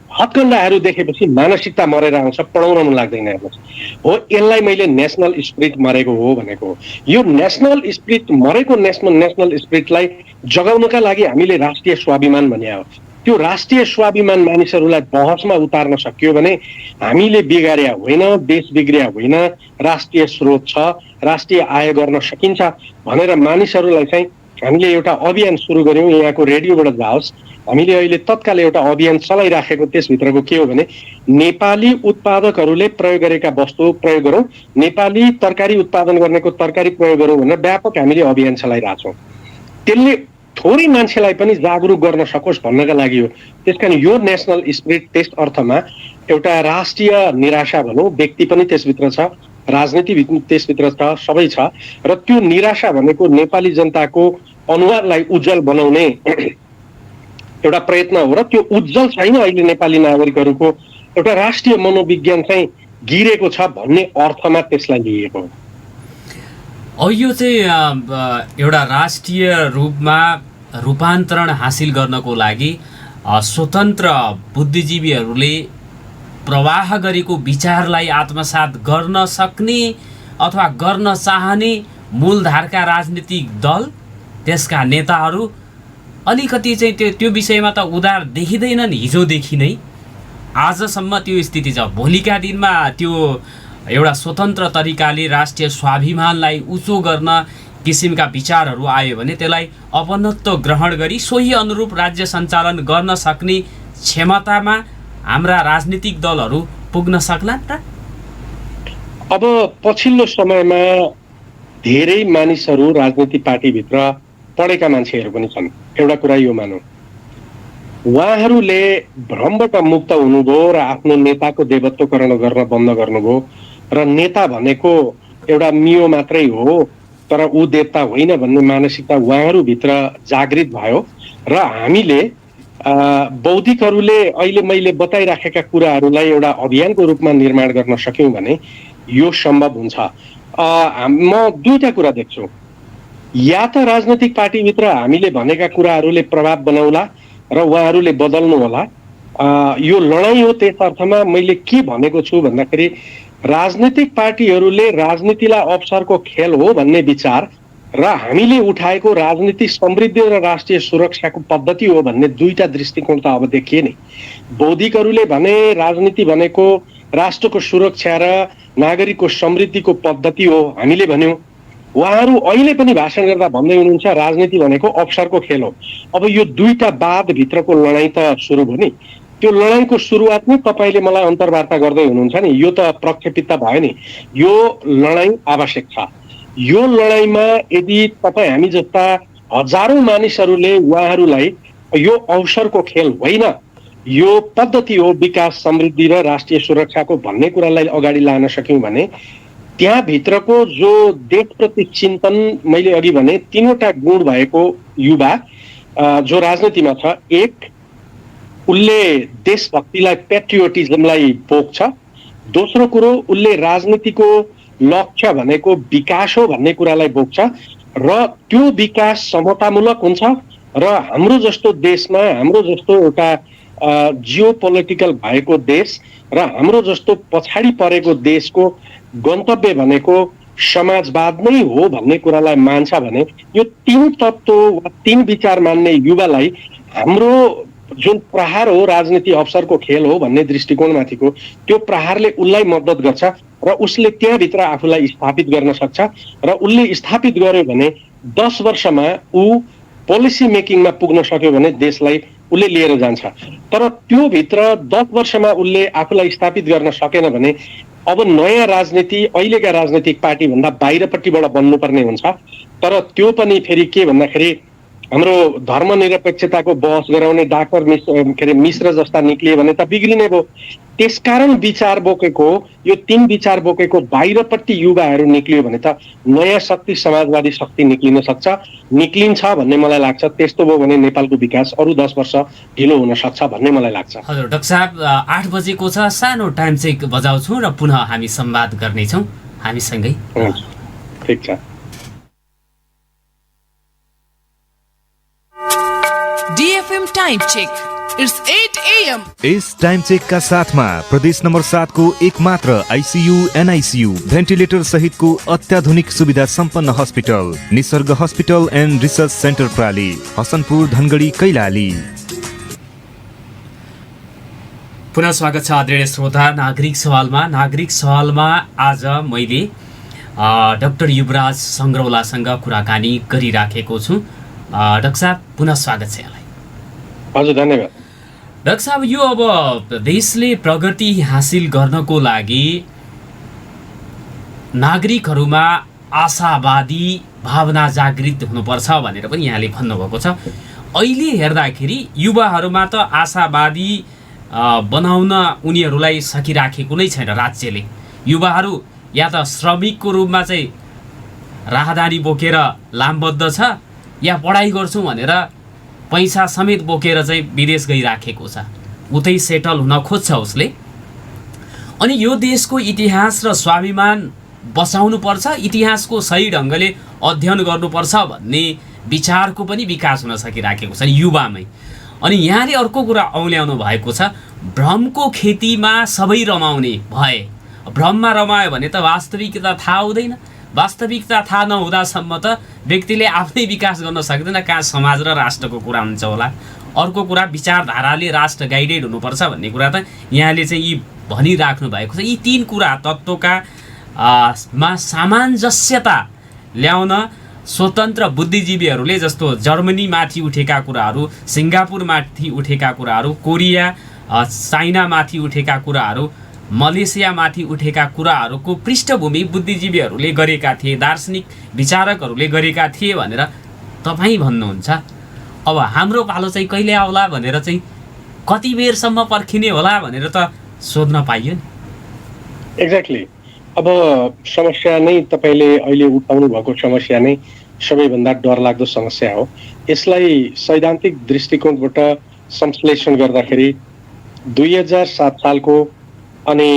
हत्कण्डाहरू देखेपछि मानसिकता मरेर आउँछ, पढाउन मन लाग्दैन हेर्नुहोस्। हो, यसलाई मैले नेसनल स्पिरिट मरेको हो भनेको हो। यो नेसनल स्पिरिट मरेको नेसनल स्पिरिटलाई जगाउनका लागि हामीले राष्ट्रिय स्वाभिमान भने हो। त्यो राष्ट्रिय स्वाभिमान मानिसहरूलाई बहसमा उतार्न सकियो भने हामीले बिगार्या होइन, देश बिग्रिया होइन, राष्ट्रिय स्रोत छ, राष्ट्रिय आय गर्न सकिन्छ भनेर मानिसहरूलाई चाहिँ हामीले एउटा अभियान सुरु गर्यौँ। यहाँको रेडियोबाट जाओस्, हामीले अहिले तत्काल एउटा अभियान चलाइराखेको त्यसभित्रको के हो भने नेपाली उत्पादकहरूले प्रयोग गरेका वस्तु प्रयोग गरौँ, नेपाली तरकारी उत्पादन गर्नेको तरकारी प्रयोग गरौँ भनेर व्यापक हामीले अभियान चलाइरहेछौँ। त्यसले थोरै मान्छेलाई पनि जागरुक गर्न सकोस् भन्नका लागि हो। त्यसकारण यो नेसनल स्पिरिट त्यस अर्थमा एउटा राष्ट्रिय निराशा भनौँ, व्यक्ति पनि त्यसभित्र छ, राजनीति त्यसभित्र छ, सबै छ। र त्यो निराशा भनेको नेपाली जनताको अनुहारलाई उज्जवल बनाउने एउटा प्रयत्न हो। र त्यो उज्जवल छैन अहिले नेपाली नागरिकहरूको एउटा राष्ट्रिय मनोविज्ञान चाहिँ गिरेको छ भन्ने अर्थमा त्यसलाई लिएको हो। यो चाहिँ एउटा राष्ट्रिय रूपमा रूपान्तरण हासिल गर्नको लागि स्वतन्त्र बुद्धिजीवीहरूले प्रवाह गरेको विचारलाई आत्मसात गर्न सक्ने अथवा गर्न चाहने मूलधारका राजनीतिक दल, त्यसका नेताहरू अलिकति चाहिँ त्यो विषयमा त उदार देखिँदैनन् हिजोदेखि नै, आजसम्म त्यो स्थिति छ। भोलिका दिनमा त्यो एउटा स्वतन्त्र तरिकाले राष्ट्रिय स्वाभिमानलाई उच्च गर्न किसिमका विचारहरू आयो भने त्यसलाई अपनत्व ग्रहण गरी सोही अनुरूप राज्य सञ्चालन गर्न सक्ने क्षमतामा हाम्रा राजनीतिक दलहरू पुग्न सक्लान् त? अब पछिल्लो समयमा धेरै मानिसहरू राजनीतिक पार्टीभित्र पढेका मान्छेहरू पनि छन्। एउटा कुरा यो मानौँ, उहाँहरूले भ्रमबाट मुक्त हुनुभयो र आफ्नो नेताको देवत्वकरण गर्न बन्द गर्नुभयो र नेता भनेको एउटा मियो मात्रै हो तर ऊ देवता होइन भन्ने मानसिकता उहाँहरूभित्र जागृत भयो। र हामीले बौद्धिकहरूले अहिले मैले बताइराखेका कुराहरूलाई एउटा अभियानको रूपमा निर्माण गर्न सक्यौँ भने यो सम्भव हुन्छ। म दुईटा कुरा देख्छु, या त राजनैतिक पार्टीभित्र हामीले भनेका कुराहरूले प्रभाव बनाउला र उहाँहरूले बदल्नु होला। यो लडाइँ हो। त्यस अर्थमा मैले के भनेको छु भन्दाखेरि राजनीतिक पार्टीहरूले राजनीतिलाई अवसरको खेल हो भन्ने विचार र हामीले उठाएको राजनीतिक समृद्धि र राष्ट्रिय सुरक्षाको पद्धति हो भन्ने दुईटा दृष्टिकोण त अब देखिए नै। बौद्धिकहरूले भने राजनीति भनेको राष्ट्रको सुरक्षा र नागरिकको समृद्धिको पद्धति हो, हामीले भन्यौँ। उहाँहरू अहिले पनि भाषण गर्दा भन्दै हुनुहुन्छ राजनीति भनेको अवसरको खेल हो। अब यो दुईटा वादभित्रको लडाइँ त सुरु भयो नि। त्यो लडाइँको सुरुवात नै तपाईँले मलाई अन्तर्वार्ता गर्दै हुनुहुन्छ नि, यो त प्रक्षेपित भयो नि। यो लडाइँ आवश्यक छ। यो लडाइँमा यदि तपाईँ हामी जस्ता हजारौँ मानिसहरूले उहाँहरूलाई यो अवसरको खेल होइन, यो पद्धति हो विकास समृद्धि र राष्ट्रिय सुरक्षाको भन्ने कुरालाई अगाडि लान सक्यौँ भने त्यहाँभित्रको जो देशप्रति चिन्तन, मैले अघि भने तीनवटा गुण भएको युवा जो राजनीतिमा छ, एक उसले देशभक्तिलाई पेट्रियोटिजमलाई बोक्छ, दोस्रो कुरो उसले राजनीतिको लक्ष्य भनेको विकास हो भन्ने कुरालाई बोक्छ र त्यो विकास समतामूलक हुन्छ र हाम्रो जस्तो देशमा, हाम्रो जस्तो एउटा जियो पोलिटिकल भएको देश र हाम्रो जस्तो पछाडि परेको देशको गन्तव्य भनेको समाजवाद नै हो भन्ने कुरालाई मान्छ भने यो तीन तत्त्व वा तीन विचार मान्ने युवालाई हाम्रो जुन प्रहार हो राजनीति अवसरको खेल हो भन्ने दृष्टिकोणमाथिको त्यो प्रहारले उसलाई मद्दत गर्छ र उसले त्यहाँभित्र आफूलाई स्थापित गर्न सक्छ र उसले स्थापित गर्यो भने 10 वर्षमा ऊ पोलिसी मेकिङमा पुग्न सक्यो भने देशलाई उसले लिएर जान्छ। तर त्यो भित्र 10 वर्षमा उसले आफूलाई स्थापित गर्न सकेन भने अब नयाँ राजनीति अहिलेका राजनीतिक पार्टी भन्दा बाहिरपट्टिबाट बन्नुपर्ने हुन्छ। तर त्यो पनि फेरि के भन्दाखेरि हाम्रो धर्मनिरपेक्षताको बहस गराउने डाक्टर मिश्र जस्ता निक्लियो भने त बिग्रिने भयो। त्यसकारण विचार बोकेको यो तीन विचार बोकेको बाहिरपट्टि युवाहरू निक्लियो भने त नयाँ शक्ति, समाजवादी शक्ति निक्लिन सक्छ, निक्लिन्छ भन्ने मलाई लाग्छ। त्यस्तो भयो भने नेपालको विकास अरू 10 वर्ष ढिलो हुन सक्छ भन्ने मलाई लाग्छ। हजुर डाक्टर साहब, 8 बजेको छ, सानो टाइम चेक बजाउँछौँ र पुनः हामी संवाद गर्नेछौँ हामीसँगै। ठिक छ। DFM time check It's 8 a.m. इस टाइम चेक का साथमा प्रदेश नम्बर 7 को एक मात्र आइसियू एनआइसियू भेन्टिलेटर सहितको अत्याधुनिक सुविधा सम्पन्न hospital Nisarg hospital and research centre Prali, Hasanpur, Dhangadhi, Kailali. पुनः स्वागत छ आदरणीय श्रोता नागरिक सवालमा आज मैले डाक्टर युवराज सङ्ग्रौलासँग कुराकानी गरिराखेको छु। डाक्टर साहब पुनः स्वागत छ यहाँलाई। हजुर धन्यवाद। डाक्टर साहब, यो अब देशले प्रगति हासिल गर्नको लागि नागरिकहरूमा आशावादी भावना जागृत हुनुपर्छ भनेर पनि यहाँले भन्नुभएको छ। अहिले हेर्दाखेरि युवाहरूमा त आशावादी बनाउन उनीहरूलाई सकिराखेको नै छैन राज्यले। युवाहरू या त श्रमिकको रूपमा चाहिँ राहदानी बोकेर लामबद्ध छ, या पढाइ गर्छु भनेर पैसा समेत बोकेर चाहिँ विदेश गइराखेको छ, उतै सेटल हुन खोज्छ उसले। अनि यो देशको इतिहास र स्वाभिमान बचाउनुपर्छ, इतिहासको सही ढङ्गले अध्ययन गर्नुपर्छ भन्ने विचारको पनि विकास हुन सकिराखेको छ युवामै। अनि यहाँले अर्को कुरा औल्याउनु भएको छ, भ्रमको खेतीमा सबै रमाउने भए। भ्रममा रमायो भने त वास्तविकता थाहा हुँदैन, वास्तविकता थाहा नहुँदासम्म त व्यक्तिले आफ्नै विकास गर्न सक्दैन, कहाँ समाज र राष्ट्रको कुरा हुन्छ होला। अर्को कुरा विचारधाराले राष्ट्र गाइडेड हुनुपर्छ भन्ने कुरा त यहाँले चाहिँ यी भनिराख्नु भएको छ। यी तीन कुरा तत्त्वका मा सामञ्जस्यता ल्याउन स्वतन्त्र बुद्धिजीवीहरूले, जस्तो जर्मनीमाथि उठेका कुराहरू, सिङ्गापुरमाथि उठेका कुराहरू, कोरिया चाइनामाथि उठेका कुराहरू, मलेसियामाथि उठेका कुराहरूको पृष्ठभूमि बुद्धिजीवीहरूले गरेका थिए, दार्शनिक विचारकहरूले गरेका थिए भनेर तपाईँ भन्नुहुन्छ। अब हाम्रो पालो चाहिँ कहिले आउला भनेर चाहिँ कति बेरसम्म पर्खिने होला भनेर त सोध्न पाइयो नि। एक्ज्याक्टली। अब समस्या नै तपाईँले अहिले उठाउनु भएको समस्या नै सबैभन्दा डरलाग्दो समस्या हो। यसलाई सैद्धान्तिक दृष्टिकोणबाट संश्लेषण गर्दाखेरि 2007 सालको अनि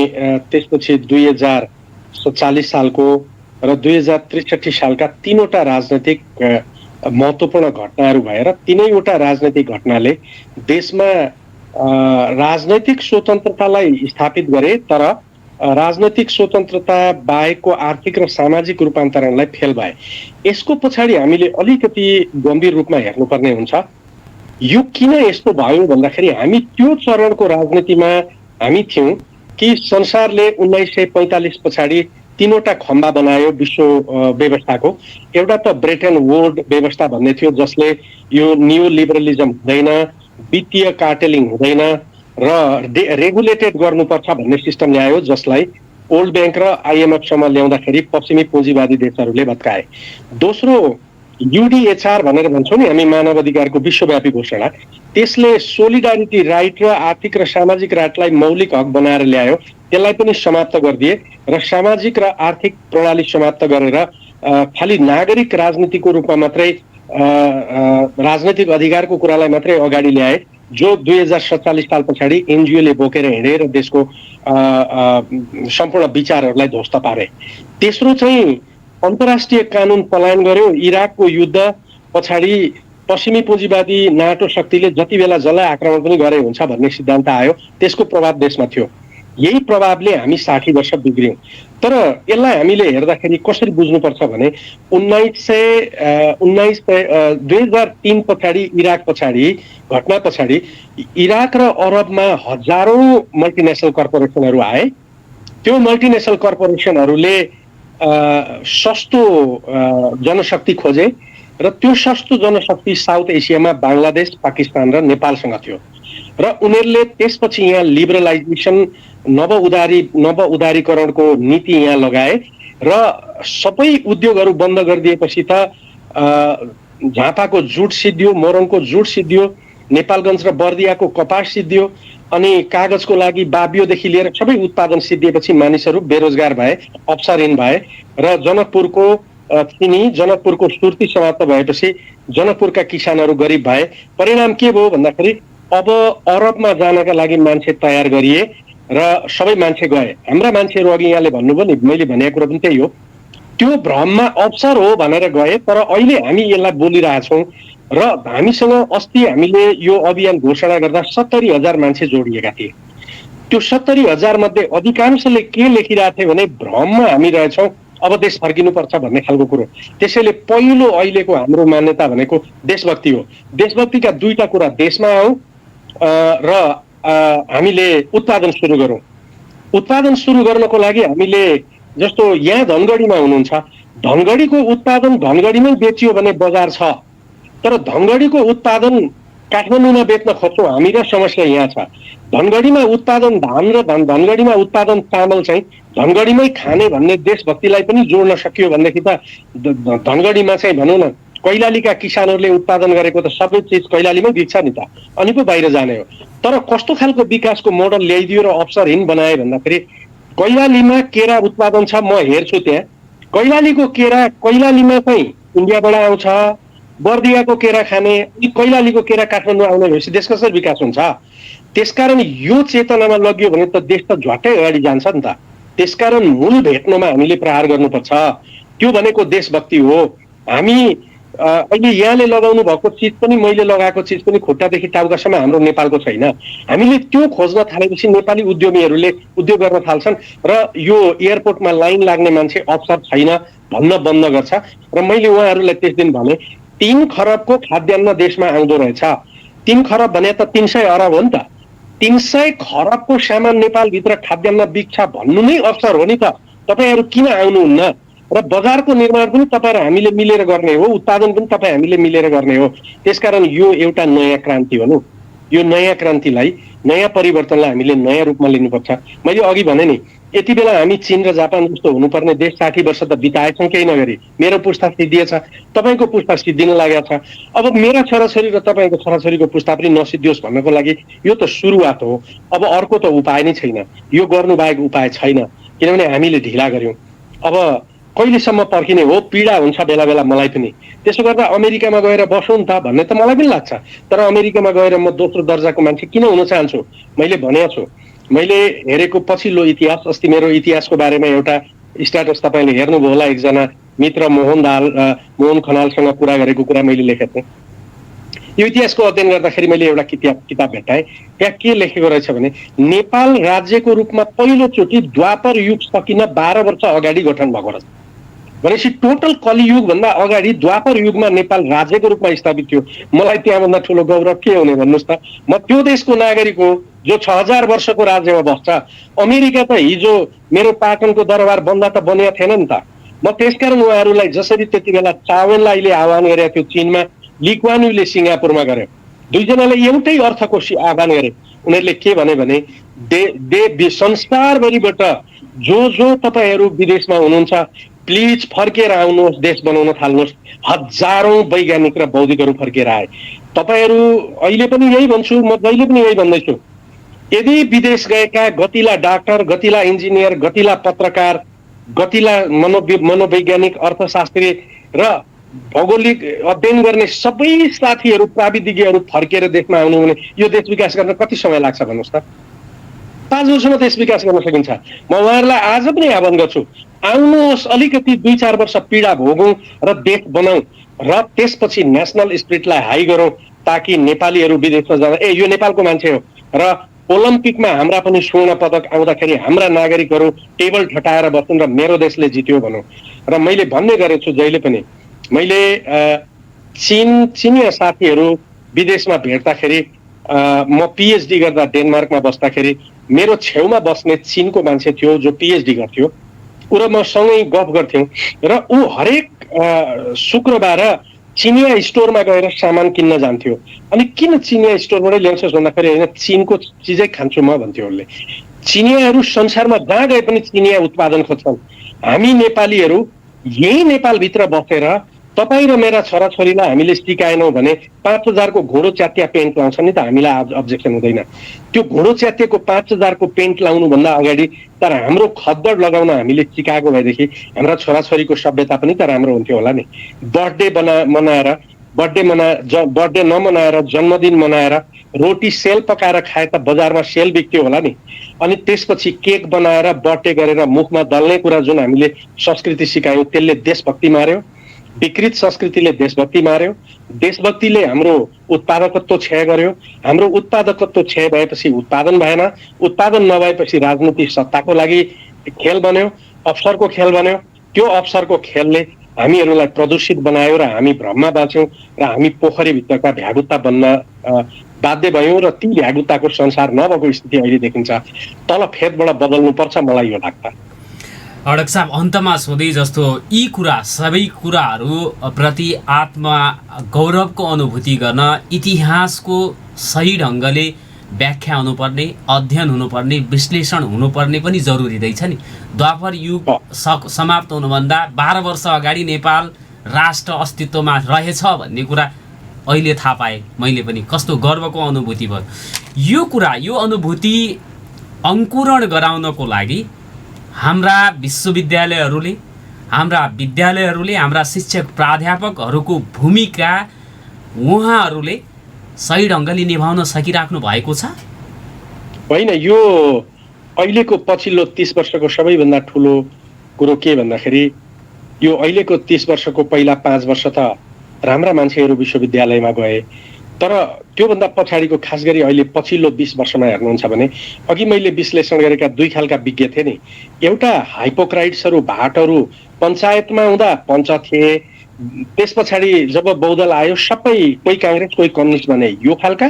त्यसपछि 2047 सालको र 2063 सालका तीनवटा राजनैतिक महत्त्वपूर्ण घटनाहरू भएर तीनैवटा राजनैतिक घटनाले देशमा राजनैतिक स्वतन्त्रतालाई स्थापित गरे, तर राजनैतिक स्वतन्त्रता बाहेकको आर्थिक र सामाजिक रूपान्तरणलाई फेल भए। यसको पछाडि हामीले अलिकति गम्भीर रूपमा हेर्नुपर्ने हुन्छ। यो किन यस्तो भयो भन्दाखेरि हामी त्यो चरणको राजनीतिमा हामी थियौँ कि संसारले 1945 पछाडि तीनवटा खम्बा बनायो विश्व व्यवस्थाको। एउटा त ब्रेटन वुड व्यवस्था भन्ने थियो, जसले यो न्यू लिबरलिजम हुँदैन, वित्तीय कार्टेलिङ हुँदैन र रेगुलेटेड गर्नुपर्छ भन्ने सिस्टम ल्यायो, जसलाई वर्ल्ड ब्याङ्क र आइएमएफसम्म ल्याउँदाखेरि पश्चिमी पुँजीवादी देशहरूले भत्काए। दोस्रो युडिएचआर भनेर भन्छौँ नि हामी, मानव अधिकारको विश्वव्यापी घोषणा, त्यसले सोलिडारिटी राइट र आर्थिक र सामाजिक राइटलाई मौलिक हक बनाएर ल्यायो, त्यसलाई पनि समाप्त गरिदिए र सामाजिक र आर्थिक प्रणाली समाप्त गरेर खालि नागरिक राजनीतिको रूपमा मात्रै राजनैतिक अधिकारको कुरालाई मात्रै अगाडि ल्याए, जो 2047 साल पछाडि एनजिओले बोकेर हिँडे र देशको सम्पूर्ण विचारहरूलाई ध्वस्त पारे। तेस्रो चाहिँ अन्तर्राष्ट्रिय कानुन पलायन गर्यो। इराकको युद्ध पछाडि पश्चिमी पुँजीवादी नाटो शक्तिले जति बेला जसलाई आक्रमण पनि गरे हुन्छ भन्ने सिद्धान्त आयो, त्यसको प्रभाव देशमा थियो। यही प्रभावले हामी 60 वर्ष बिग्रियौँ। तर यसलाई हामीले हेर्दाखेरि कसरी बुझ्नुपर्छ भने 2003 पछाडि इराक पछाडि घटना पछाडि इराक र अरबमा हजारौं मल्टिनेसनल कर्पोरेसनहरू आए। त्यो मल्टिनेसनल कर्पोरेसनहरूले सस्तो जनशक्ति खोजे र त्यो सस्तो जनशक्ति साउथ एसियामा बङ्गलादेश, पाकिस्तान र नेपालसँग थियो र उनीहरूले त्यसपछि यहाँ लिबरलाइजेसन नव उदारीकरणको नीति यहाँ लगाए र सबै उद्योगहरू बन्द गरिदिएपछि त झापाको जुट सिद्धियो, मोरङको जुट सिद्धियो, नेपालगञ्ज र बर्दियाको कपास सिद्धियो, अनि कागजको लागि बाबियोदेखि लिएर सबै उत्पादन सिद्धिएपछि मानिसहरू बेरोजगार भए, अवसरहीन भए र जनकपुरको चिनी, जनकपुरको सुर्ती समाप्त भएपछि जनकपुरका किसानहरू गरिब भए। परिणाम के भयो भन्दाखेरि अब अरबमा जानका लागि मान्छे तयार गरिए र सबै मान्छे गए। हाम्रा मान्छेहरू अघि यहाँले भन्नुभयो नि, मैले भनेको कुरा पनि त्यही हो, त्यो भ्रममा अवसर हो भनेर गए। तर अहिले हामी यसलाई बोलिरहेछौँ र हामीसँग अस्ति हामीले यो अभियान घोषणा गर्दा 70,000 मान्छे जोडिएका थिए। त्यो 70,000 मध्ये अधिकांशले के लेखिरहेको थियो भने भ्रममा हामी रहेछौँ, अब देश फर्किनुपर्छ भन्ने खालको कुरो। त्यसैले पहिलो अहिलेको हाम्रो मान्यता भनेको देशभक्ति हो। देशभक्तिका दुईटा कुरा, देशमा आऊ र हामीले उत्पादन सुरु गरौँ। उत्पादन सुरु गर्नको लागि हामीले जस्तो यहाँ धनगढीमा हुनुहुन्छ, धनगढीको उत्पादन धनगढीमै बेचियो भने बजार छ, तर धनगढीको उत्पादन काठमाडौँमा बेच्न खोज्छौँ हामी र समस्या यहाँ छ। धनगढीमा उत्पादन धान र धनगढीमा उत्पादन चामल चाहिँ धनगढीमै खाने भन्ने देशभक्तिलाई पनि जोड्न सकियो भनेदेखि त धनगढीमा चाहिँ भनौँ न कैलालीका किसानहरूले उत्पादन गरेको त सबै चिज कैलालीमै बिक्छ नि त, अनि पो बाहिर जाने हो। तर कस्तो खालको विकासको मोडल ल्याइदियो र अवसरहीन बनायो भन्दाखेरि कैलालीमा केरा उत्पादन छ, म हेर्छु त्यहाँ कैलालीको केरा कैलालीमा चाहिँ इन्डियाबाट आउँछ, बर्दियाको केरा खाने, कैलालीको केरा काठमाडौँ आउने भएपछि देश कसरी विकास हुन्छ? त्यसकारण यो चेतनामा लगियो भने त देश त झट्टै अगाडि जान्छ नि त। त्यसकारण मूल भेट्नुमा हामीले प्रहार गर्नुपर्छ। त्यो भनेको देशभक्ति हो। हामी अहिले यहाँले लगाउनु भएको चिज पनि मैले लगाएको चिज पनि खुट्टादेखि टाउकासम्म हाम्रो नेपालको छैन। हामीले त्यो खोज्न थालेपछि नेपाली उद्यमीहरूले उद्योग गर्न थाल्छन् र यो एयरपोर्टमा लाइन लाग्ने मान्छे अवसर छैन भन्न बन्द गर्छ। र मैले उहाँहरूलाई त्यस दिन भने 3 खरबको खाद्यान्न देशमा आउँदो रहेछ। 3 खरब भने त 300 अरब हो नि त। 300 खरबको सामान नेपालभित्र खाद्यान्न बिक्छ भन्नु नै अवसर हो नि त। तपाईँहरू किन आउनुहुन्न? र बजारको निर्माण पनि तपाईँ र हामीले मिलेर गर्ने हो, उत्पादन पनि तपाईँ हामीले मिलेर गर्ने हो। त्यसकारण यो एउटा नयाँ क्रान्ति हो। यो नयाँ क्रान्तिलाई, नयाँ परिवर्तनलाई हामीले नयाँ रूपमा लिनुपर्छ। मैले अघि भने नि, यति बेला हामी चीन र जापान जस्तो हुनुपर्ने देश 60 वर्ष त बिताएछौँ केही नगरी। मेरो पुस्ता सिद्धिएछ, तपाईँको पुस्ता सिद्धिन लागेको छ। अब मेरा छोराछोरी र तपाईँको छोराछोरीको पुस्ता पनि नसिद्धियोस् भन्नको लागि यो त सुरुवात हो। अब अर्को त उपाय नै छैन, यो गर्नु बाहेक उपाय छैन, किनभने हामीले ढिला गर्यौँ। अब कहिलेसम्म पर्खिने हो? पीडा हुन्छ बेला बेला मलाई पनि। त्यसो गर्दा अमेरिकामा गएर बसौँ त भन्ने त मलाई पनि लाग्छ, तर अमेरिकामा गएर म दोस्रो दर्जाको मान्छे किन हुन चाहन्छु? मैले भनेको छु, मैले हेरेको पछिल्लो इतिहास, अस्ति मेरो इतिहासको बारेमा एउटा स्ट्याटस तपाईँले हेर्नुभयो होला, एकजना मित्र मोहन खनालसँग कुरा गरेको कुरा मैले लेखेको थिएँ। यो इतिहासको अध्ययन गर्दाखेरि मैले एउटा किताब भेटाएँ। त्यहाँ के लेखेको रहेछ भने नेपाल राज्यको रूपमा पहिलोचोटि द्वापर युग सकिन 12 वर्ष अगाडि गठन भएको रहेछ। भनेपछि टोटल कलियुगभन्दा अगाडि द्वापर युगमा नेपाल राज्यको रूपमा स्थापित थियो। मलाई त्यहाँभन्दा ठुलो गौरव के हुने भन्नुहोस् त? म त्यो देशको नागरिक हो जो 6000 वर्षको राज्यमा बस्छ। अमेरिका त हिजो मेरो पाटनको दरबार बन्दा त बनिया थिएन नि त। म त्यसकारण उहाँहरूलाई जसरी त्यति बेला चावेनलाईले आह्वान गरेको थियो चीनमा, ली कुवान यूले सिङ्गापुरमा गरे, दुईजनाले एउटै अर्थको आह्वान गरे। उनीहरूले के भने संसारभरिबाट जो तपाईँहरू विदेशमा हुनुहुन्छ प्लिज फर्केर आउनुहोस्, देश बनाउन थाल्नुहोस्। हजारौं वैज्ञानिक र बौद्धिकहरू फर्केर आए। तपाईँहरू अहिले पनि यही भन्छु, म जहिले पनि यही भन्दैछु, यदि विदेश गएका गतिला डाक्टर, गतिला इन्जिनियर, गतिला पत्रकार, गतिला मनोवैज्ञानिक, अर्थशास्त्री र भौगोलिक अध्ययन गर्ने सबै साथीहरू, प्राविधिकीहरू फर्केर देशमा आउनु भने यो देश विकास गर्न कति समय लाग्छ भन्नुहोस् त? 5 वर्षमा देश विकास गर्न सकिन्छ। म उहाँहरूलाई आज पनि आह्वान गर्छु, आउनुहोस्, अलिकति 2-4 वर्ष पीडा भोगौँ र देश बनाऊ र त्यसपछि नेसनल स्पिरिटलाई हाई गरौँ, ताकि नेपालीहरू विदेशमा जाँदा यो नेपालको मान्छे हो र ओलम्पिकमा हाम्रा पनि स्वर्ण पदक आउँदाखेरि हाम्रा नागरिकहरू टेबल ठटाएर बस्छन् र मेरो देशले जित्यो भनौँ। र मैले भन्ने गरेको छु जहिले पनि, मैले चिनिया साथीहरू विदेशमा भेट्दाखेरि, म पिएचडी गर्दा डेनमार्कमा बस्दाखेरि मेरो छेउमा बस्ने चिनको मान्छे थियो जो पिएचडी गर्थ्यो, ऊ र म सँगै गफ गर्थ्यौँ र ऊ हरेक शुक्रबार चिनिया स्टोरमा गएर सामान किन्न जान्थ्यो। अनि किन चिनिया स्टोरबाटै ल्याउँछस् भन्दाखेरि होइन, चिनको चिजै खान्छु म भन्थ्यो उसले। चिनियाहरू संसारमा जहाँ गए पनि चिनिया उत्पादन खोज्छन्। हामी नेपालीहरू यही नेपालभित्र बसेर तपाईँ र मेरा छोराछोरीलाई हामीले सिकाएनौँ भने 5000 को घोडो च्यातिया पेन्ट लाउँछ नि त, हामीलाई अब्जेक्सन हुँदैन। त्यो घोडो च्यातिएको 5000 को पेन्ट लाउनुभन्दा अगाडि तर हाम्रो खद्दड लगाउन हामीले सिकाएको भएदेखि हाम्रा छोराछोरीको सभ्यता पनि त राम्रो हुन्थ्यो होला नि। बर्थडे नमनाएर जन्मदिन मनाएर रोटी सेल पकाएर खाए त बजारमा सेल बिक्थ्यो होला नि। अनि त्यसपछि केक बनाएर बर्थडे गरेर मुखमा दल्ने कुरा जुन हामीले संस्कृति सिकायौँ त्यसले देशभक्ति मार्यो। विकृत संस्कृतिले देशभक्ति मार्यो, देशभक्तिले हाम्रो उत्पादकत्व क्षय गर्यो, हाम्रो उत्पादकत्व क्षय भएपछि उत्पादन भएन, उत्पादन नभएपछि राजनीति सत्ताको लागि खेल बन्यो, अवसरको खेल बन्यो। त्यो अवसरको खेलले हामीहरूलाई प्रदूषित बनायो र हामी भ्रममा बाँच्यौँ र हामी पोखरीभित्रका भ्यागुता बन्न बाध्य भयौँ र ती भ्यागुताको संसार नभएको स्थिति अहिले देखिन्छ। तल फेदबाट बदल्नुपर्छ, मलाई यो लाग्छ। डाक्टर साहब, अन्तमा सोधे जस्तो यी कुरा सबै कुराहरू प्रति आत्मा गौरवको अनुभूति गर्न इतिहासको सही ढङ्गले व्याख्या हुनुपर्ने, अध्ययन हुनुपर्ने, विश्लेषण हुनुपर्ने पनि जरुरी रहेछ नि। द्वापर युग समाप्त हुनुभन्दा 12 वर्ष अगाडि नेपाल राष्ट्र अस्तित्वमा रहेछ भन्ने कुरा अहिले थाहा पाएँ मैले पनि। कस्तो गर्वको अनुभूति भयो। यो कुरा, यो अनुभूति अङ्कुरण गराउनको लागि हाम्रा विश्वविद्यालयहरूले, हाम्रा विद्यालयहरूले, हाम्रा शिक्षक प्राध्यापकहरूको भूमिका उहाँहरूले सही ढङ्गले निभाउन सकिराख्नु भएको छ? होइन, यो अहिलेको पछिल्लो 30 वर्षको सबैभन्दा ठुलो कुरो के भन्दाखेरि यो अहिलेको 30 वर्षको पहिला 5 वर्ष त राम्रा मान्छेहरू विश्वविद्यालयमा गए, तर त्योभन्दा पछाडिको खास गरी अहिले पछिल्लो 20 वर्षमा हेर्नुहुन्छ भने अघि मैले विश्लेषण गरेका दुई खालका विज्ञ थिए नि। एउटा हाइपोक्राइट्सहरू, भाटहरू पञ्चायतमा हुँदा पञ्च थिए, त्यस पछाडि जब बहुदल आयो सबै कोही काङ्ग्रेस कोही कम्युनिस्ट बने, यो खालका।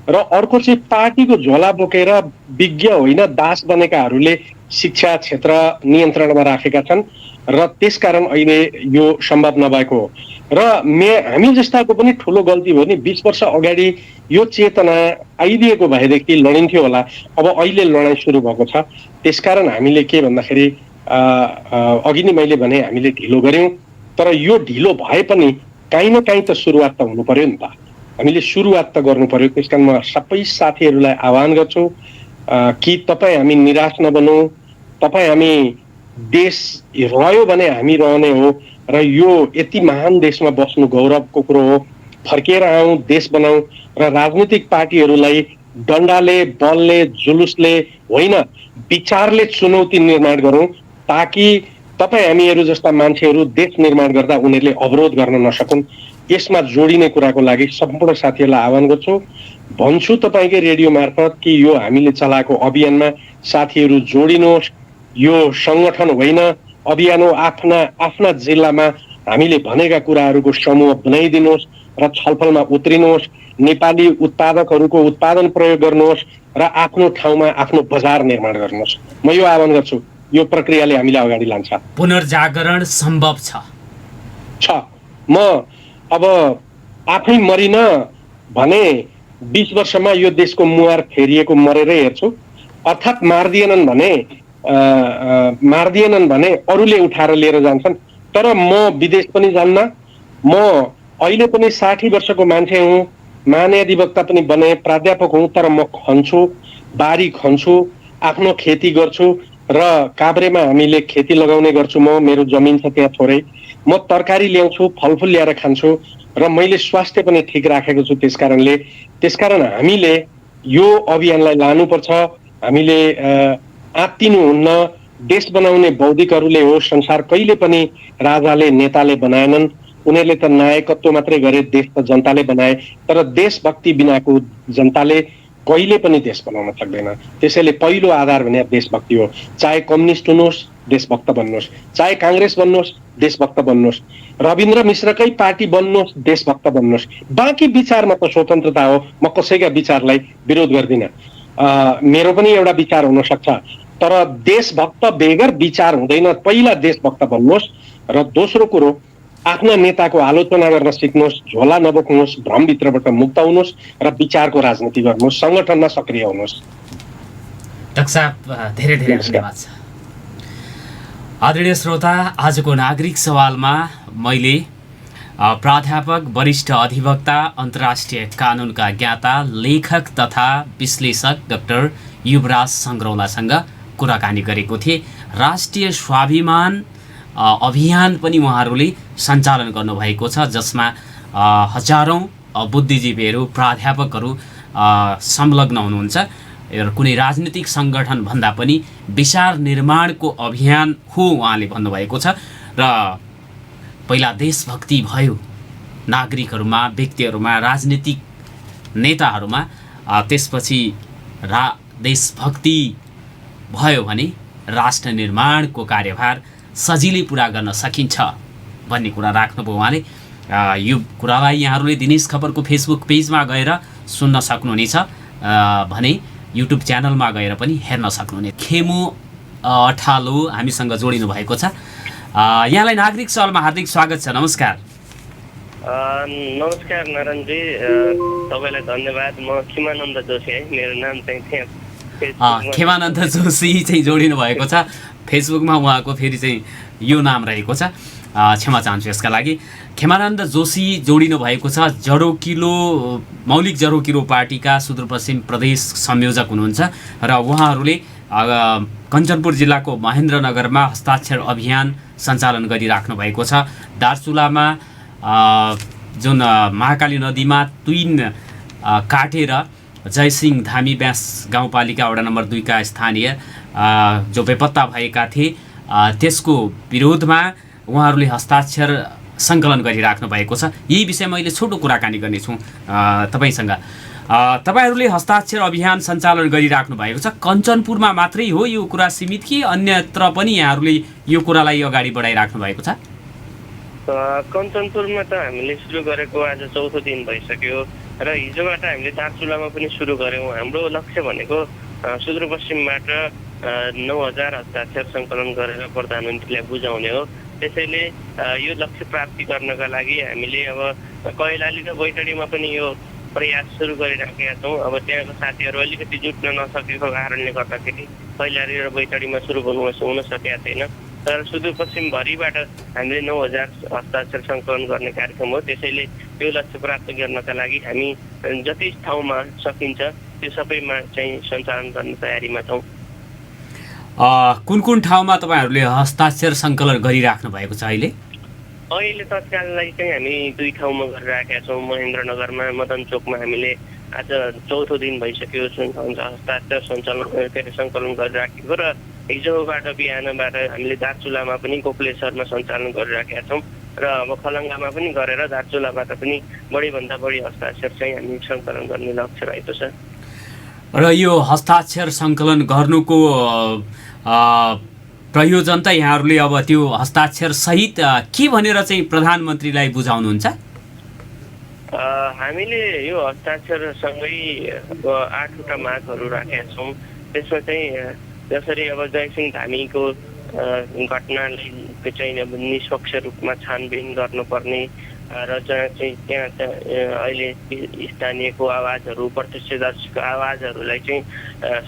र अर्को चाहिँ पार्टीको झोला बोकेर विज्ञ होइन दास बनेकाहरूले शिक्षा क्षेत्र नियन्त्रणमा राखेका छन् र त्यसकारण अहिले यो सम्भव नभएको हो। र हामी जस्ताको पनि ठुलो गल्ती भयो नि। 20 वर्ष अगाडि यो चेतना आइदिएको भएदेखि लडिन्थ्यो होला। अब अहिले लडाइँ सुरु भएको छ। त्यसकारण हामीले के भन्दाखेरि अघि नै मैले भने हामीले ढिलो गऱ्यौँ, तर यो ढिलो भए पनि काहीँ न काहीँ त सुरुवात त हुनु पर्यो नि त। हामीले सुरुवात त गर्नु पर्यो। त्यसकारण म सबै साथीहरूलाई आह्वान गर्छु कि तपाईँ हामी निराश नबनौँ। तपाईँ हामी देश रह्यो भने हामी रहने हो र यो यति महान देशमा बस्नु गौरवको कुरो हो। फर्केर आउँ, देश बनाऊ र राजनीतिक पार्टीहरूलाई डन्डाले, बलले, जुलुसले होइन, विचारले चुनौती निर्माण गरौँ ताकि तपाईँ हामीहरू जस्ता मान्छेहरू देश निर्माण गर्दा उनीहरूले अवरोध गर्न नसकुन्। यसमा जोडिने कुराको लागि सम्पूर्ण साथीहरूलाई आह्वान गर्छु। भन्छु तपाईँकै रेडियो मार्फत कि यो हामीले चलाएको अभियानमा साथीहरू जोडिनुहोस्। यो सङ्गठन होइन, अभियान हो। आफ्ना जिल्लामा हामीले भनेका कुराहरूको समूह बनाइदिनुहोस् र छलफलमा उत्रिनुहोस्। नेपाली उत्पादकहरूको उत्पादन प्रयोग गर्नुहोस् र आफ्नो ठाउँमा आफ्नो बजार निर्माण गर्नुहोस्। म यो आह्वान गर्छु। यो प्रक्रियाले हामीलाई अगाडि लान्छ। पुनर्जागरण सम्भव छ। म अब आफै मरिन भने 20 वर्षमा यो देशको मुहार फेरिएको मरेरै हेर्छु। अर्थात् मार्दिएनन् भने अरूले उठाएर लिएर जान्छन्। तर म विदेश पनि जान्न। म अहिले पनि 60 वर्षको मान्छे हुँ, महाधिवक्ता पनि बने, प्राध्यापक हुँ, तर म खन्छु, बारी खन्छु, आफ्नो खेती गर्छु र काभ्रेमा हामीले खेती लगाउने गर्छु। मेरो जमिन छ त्यहाँ थोरै। म तरकारी ल्याउँछु, फलफुल ल्याएर खान्छु र मैले स्वास्थ्य पनि ठिक राखेको छु। त्यसकारण हामीले यो अभियानलाई लानुपर्छ। हामीले आत्तिनुहुन्न। देश बनाउने बौद्धिकहरूले हो। संसार कहिले पनि राजाले, नेताले बनाएनन्। उनीहरूले त नायकत्व मात्रै गरे, देश त जनताले बनाए। तर देशभक्ति बिनाको जनताले कहिले पनि देश बनाउन सक्दैन। त्यसैले पहिलो आधार भने देशभक्ति हो। चाहे कम्युनिस्ट हुनुहोस्, देशभक्त बन्नुहोस्, चाहे काङ्ग्रेस बन्नुहोस्, देशभक्त बन्नुहोस्, रविन्द्र मिश्रकै पार्टी बन्नुहोस्, देशभक्त बन्नुहोस्। बाँकी विचारमा त स्वतन्त्रता हो। म कसैका विचारलाई विरोध गर्दिनँ। मेरो पनि एउटा विचार हुन सक्छ, तर देशभक्त बेगर विचार हुँदैन। पहिला देशभक्त बन्नुहोस् र दोस्रो कुरो आफ्ना नेताको आलोचना गर्न सिक्नुहोस्, झोला नबोक्नुहोस्, भ्रमभित्रबाट मुक्त हुनुहोस् र विचारको राजनीति गर्नुहोस्, सङ्गठनमा सक्रिय हुनुहोस्। डाक्टर साहब, धेरै धेरै धन्यवाद छ। आदरणीय श्रोता, आजको नागरिक सवालमा मैले प्राध्यापक, वरिष्ठ अधिवक्ता, अन्तर्राष्ट्रिय कानुनका ज्ञाता, लेखक तथा विश्लेषक डाक्टर युवराज सङ्ग्रौलासँग कुराकानी गरेको थिएँ। राष्ट्रिय स्वाभिमान अभियान पनि उहाँहरूले सञ्चालन गर्नुभएको छ, जसमा हजारौँ बुद्धिजीवीहरू, प्राध्यापकहरू संलग्न हुनुहुन्छ। र कुनै राजनीतिक सङ्गठन भन्दा पनि विचार निर्माणको अभियान हो उहाँले भन्नुभएको छ। र पहिला देशभक्ति भयो नागरिकहरूमा, व्यक्तिहरूमा, राजनीतिक नेताहरूमा, त्यसपछि देशभक्ति भयो भने राष्ट्र निर्माणको कार्यभार सजिलै पुरा गर्न सकिन्छ भन्ने कुरा राख्नुभयो उहाँले। यो कुरालाई यहाँहरूले दिनेश खबरको फेसबुक पेजमा गएर सुन्न सक्नुहुनेछ भने युट्युब च्यानलमा गएर पनि हेर्न सक्नुहुनेछ। खेमु अठालो हामीसँग जोडिनु भएको छ। यहाँलाई नागरिक सवालमा हार्दिक स्वागत छ। नमस्कार। नमस्कार नारायणजी, तपाईँलाई धन्यवाद। म खेमानन्द जोशी है, मेरो नाम चाहिँ खेमानन्द जोशी चाहिँ जोडिनु भएको छ फेसबुकमा। उहाँको फेरि चाहिँ यो नाम रहेको छ, क्षमा चाहन्छु यसका लागि। खेमानन्द जोशी जोडिनु भएको छ। मौलिक जरोकिलो पार्टीका सुदूरपश्चिम प्रदेश संयोजक हुनुहुन्छ र उहाँहरूले कञ्चनपुर जिल्लाको महेन्द्रनगरमा हस्ताक्षर अभियान सञ्चालन गरिराख्नु भएको छ। दार्चुलामा जुन महाकाली नदीमा तुइन काटेर जयसिंह धामी ब्यास गाउँपालिका वडा नम्बर 2 का स्थानीय जो बेपत्ता भएका थिए त्यसको विरोधमा उहाँहरूले हस्ताक्षर सङ्कलन गरिराख्नु भएको छ। यही विषय मैले छोटो कुराकानी गर्नेछु तपाईँसँग। तपाईँहरूले हस्ताक्षर अभियान सञ्चालन गरिराख्नु भएको छ। कञ्चनपुरमा मात्रै हो यो कुरा सीमित कि अन्यत्र पनि यहाँहरूले यो कुरालाई अगाडि बढाइराख्नु भएको छ? कञ्चनपुरमा त हामीले सुरु गरेको आज चौथो दिन भइसक्यो र हिजोबाट हामीले दार्चुलामा पनि सुरु गऱ्यौँ। हाम्रो लक्ष्य भनेको सुदूरपश्चिमबाट 9,000 हस्ताक्षर सङ्कलन गरेर प्रधानमन्त्रीलाई बुझाउने हो। त्यसैले यो लक्ष्य प्राप्ति गर्नका लागि हामीले अब कैलाली र बैतडीमा पनि यो प्रयास सुरु गरिराखेका छौँ। अब त्यहाँको साथीहरू अलिकति जुट्न नसकेको कारणले गर्दाखेरि कैलाली र बैतडीमा सुरु हुन सकेका छैन। तर सुदूरपश्चिमभरिबाट हामीले 9,000 हस्ताक्षर सङ्कलन गर्ने कार्यक्रम हो। त्यसैले त्यो लक्ष्य प्राप्त गर्नका लागि हामी जति ठाउँमा सकिन्छ त्यो सबैमा चाहिँ सञ्चालन गर्ने तयारीमा छौँ। कुन कुन ठाउँमा तपाईँहरूले हस्ताक्षर सङ्कलन गरिराख्नु भएको छ अहिले? अहिले तत्काललाई चाहिँ हामी 2 ठाउँमा गरिराखेका छौँ। महेन्द्रनगरमा मदन चोकमा हामीले आज चौथो दिन भइसक्यो हस्ताक्षर सङ्कलन गरिराखेको र हिजोबाट बिहानबाट हामीले दार्चुलामा पनि गोप्लेश्वरमा सञ्चालन गरिराखेका छौँ र अब खलङ्गामा पनि गरेर दार्चुलाबाट पनि बढीभन्दा बढी हस्ताक्षर चाहिँ हामी सङ्कलन गर्ने लक्ष्य रहेको छ। र यो हस्ताक्षर सङ्कलन गर्नुको प्रयोजन त यहाँहरूले अब त्यो हस्ताक्षर सहित के भनेर चाहिँ प्रधानमन्त्रीलाई बुझाउनुहुन्छ? हामीले यो हस्ताक्षरसँगै 8वटा मागहरू राखेका छौँ। त्यसमा चाहिँ जसरी अब जयसिंह धामीको घटनालाई चाहिँ अब निष्पक्ष रूपमा छानबिन गर्नुपर्ने र जहाँ चाहिँ त्यहाँ अहिले स्थानीयको आवाजहरू प्रत्यक्षदर्शीको आवाजहरूलाई चाहिँ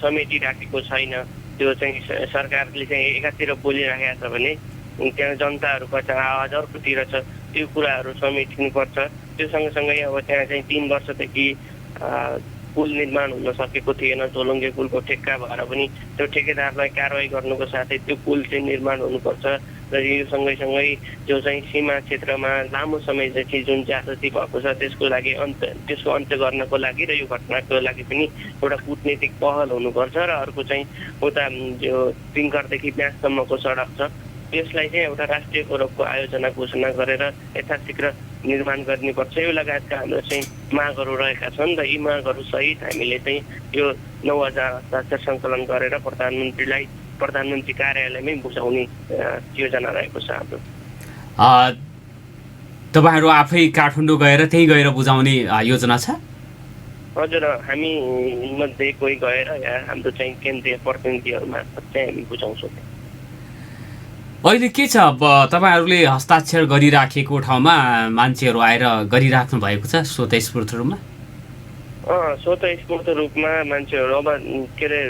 समेटिराखेको छैन। त्यो चाहिँ सरकारले चाहिँ एकातिर बोलिराखेको छ भने त्यहाँ जनताहरूको चाहिँ आवाज अर्कोतिर छ। त्यो कुराहरू समेटिनुपर्छ। त्यो सँगसँगै अब त्यहाँ चाहिँ 3 वर्षदेखि पुल निर्माण हुन सकेको थिएन। झोलुङ्गे पुलको ठेक्का भएर पनि त्यो ठेकेदारलाई कारवाही गर्नुको साथै त्यो पुल चाहिँ निर्माण हुनुपर्छ र यो सँगैसँगै जो चाहिँ सीमा क्षेत्रमा लामो समयदेखि जुन ज्यादती भएको छ त्यसको लागि त्यसको अन्त्य गर्नको लागि र यो घटनाको लागि पनि एउटा कूटनीतिक पहल हुनुपर्छ र अर्को चाहिँ उता जो तिङकरदेखि ब्याससम्मको सडक छ त्यसलाई चाहिँ एउटा राष्ट्रिय गौरवको आयोजना घोषणा गरेर यथाशीघ्र निर्माण गर्नुपर्छ। यो लगायतका हाम्रो चाहिँ मागहरू रहेका छन् र यी मागहरू सहित हामीले चाहिँ यो 9,000 हस्ताक्षर सङ्कलन गरेर प्रधानमन्त्री कार्यालयमै बुझाउने योजना रहेको छ हाम्रो। तपाईँहरू आफै काठमाडौँ गएर त्यही गएर बुझाउने योजना छ? हजुर, हामी मध्ये कोही गएर यहाँ हाम्रो चाहिँ केन्द्रीय प्रतिनिधिहरू मार्फत चाहिँ हामी बुझाउँछौँ। अहिले के छ, अब तपाईँहरूले हस्ताक्षर गरिराखेको ठाउँमा मान्छेहरू आएर गरिराख्नु भएको छ स्वतःस्फूर्त रूपमा? स्वतःस्फूर्त रूपमा मान्छेहरू अब के अरे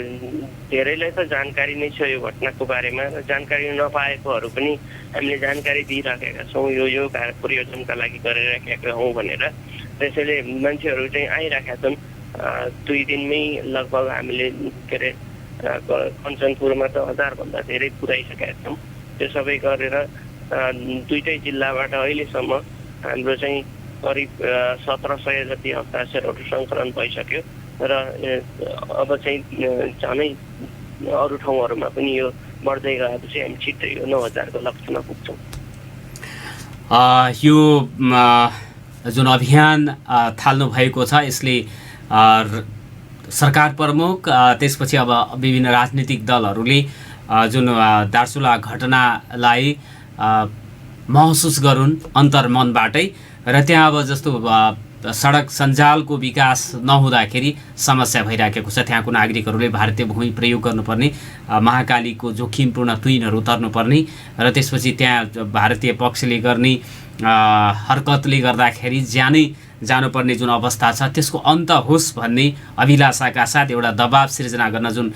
धेरैलाई त जानकारी नै छ यो घटनाको बारेमा र जानकारी नपाएकोहरू पनि हामीले जानकारी दिइराखेका छौँ। यो प्रयोजनका लागि गरिराखेका हौँ भनेर। त्यसैले मान्छेहरू चाहिँ आइराखेका छन्। 2 दिनमै लगभग हामीले के अरे कञ्चनपुरमा त 1000 भन्दा धेरै पुर्याइसकेका छौँ। त्यो सबै गरेर 2टै जिल्लाबाट अहिलेसम्म हाम्रो चाहिँ करिब 1700 जति हस्ताक्षरहरू सङ्कलन भइसक्यो र अब चाहिँ झनै अरू ठाउँहरूमा पनि यो बढ्दै गएपछि हामी छिट्टै यो 9,000 को लक्ष्यमा पुग्छौँ। यो जुन अभियान थाल्नु भएको छ यसले सरकार प्रमुख त्यसपछि अब विभिन्न राजनीतिक दलहरूले जुन दार्चुला घटनालाई महसुस गरून् अन्तर्मनबाटै र त्यहाँ अब जस्तो सडक सञ्जालको विकास नहुँदाखेरि समस्या भइराखेको छ। त्यहाँको नागरिकहरूले भारतीय भूमि प्रयोग गर्नुपर्ने, महाकालीको जोखिमपूर्ण तुइनहरू तर्नुपर्ने र त्यसपछि त्यहाँ भारतीय पक्षले गर्ने हरकतले गर्दाखेरि ज्यानै जानुपर्ने जुन अवस्था छ त्यसको अन्त होस् भन्ने अभिलाषाका साथ एउटा दबाब सिर्जना गर्न जुन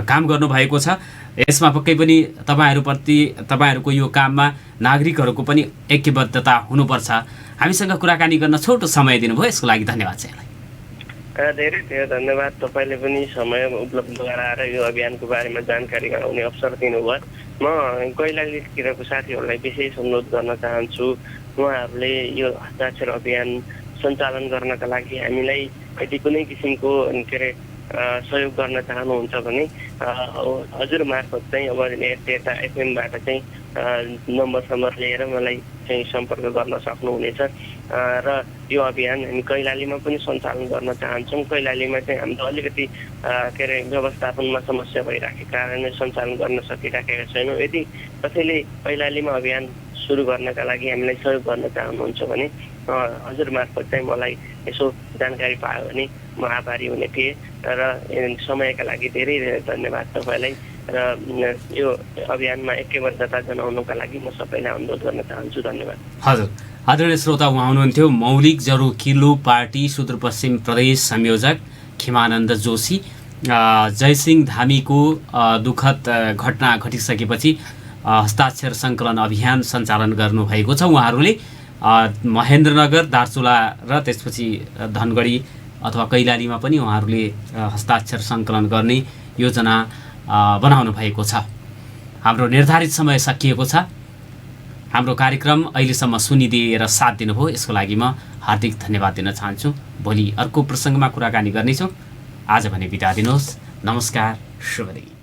काम गर्नुभएको छ यसमा पक्कै पनि तपाईँहरूको यो काममा नागरिकहरूको पनि ऐक्यबद्धता हुनुपर्छ। हामीसँग कुराकानी गर्न छोटो समय दिनुभयो यसको लागि धन्यवाद छ यहाँलाई। धेरै धेरै धन्यवाद। तपाईँले पनि समय उपलब्ध गराएर यो अभियानको बारेमा जानकारी गराउने अवसर दिनुभयो। म कैलालीतिरको साथीहरूलाई विशेष अनुरोध गर्न चाहन्छु, उहाँहरूले यो हस्ताक्षर अभियान सञ्चालन गर्नका लागि हामीलाई यदि कुनै किसिमको के अरे सहयोग गर्न चाहनुहुन्छ भने हजुर मार्फत चाहिँ अब यता एफएमबाट चाहिँ नम्बर लिएर मलाई चाहिँ सम्पर्क गर्न सक्नुहुनेछ र यो अभियान हामी कैलालीमा पनि सञ्चालन गर्न चाहन्छौँ। कैलालीमा चाहिँ हाम्रो अलिकति के अरे व्यवस्थापनमा समस्या भइराखेको कारणले सञ्चालन गर्न सकिराखेका छैनौँ। यदि कसैले कैलालीमा अभियान सुरु गर्नका लागि हामीलाई सहयोग गर्न चाहनुहुन्छ भने हजुर मार्फत चाहिँ मलाई यसो जानकारी पायो भने म आभारी हुने थिएँ र समयका लागि धेरै धेरै धन्यवाद तपाईँलाई र यो अभियानमा ऐक्यबद्धता जनाउनुका लागि म सबैलाई अनुरोध गर्न चाहन्छु। धन्यवाद। हजुर, आदरणीय श्रोता, उहाँ हुनुहुन्थ्यो मौलिक जरुकिलो पार्टी सुदूरपश्चिम प्रदेश संयोजक खिमानन्द जोशी। जयसिंह धामीको दुःखद घटना घटिसकेपछि हस्ताक्षर सङ्कलन अभियान सञ्चालन गर्नुभएको छ। उहाँहरूले महेन्द्रनगर, दार्चुला र त्यसपछि धनगढी अथवा कैलालीमा पनि उहाँहरूले हस्ताक्षर सङ्कलन गर्ने योजना बनाउनु भएको छ। हाम्रो निर्धारित समय सकिएको छ। हाम्रो कार्यक्रम अहिलेसम्म सुनिदिएर साथ दिनुभयो यसको लागि म हार्दिक धन्यवाद दिन चाहन्छु। भोलि अर्को प्रसङ्गमा कुराकानी गर्नेछौँ। आज भने बिदा दिनुहोस्। नमस्कार, शुभ दिन।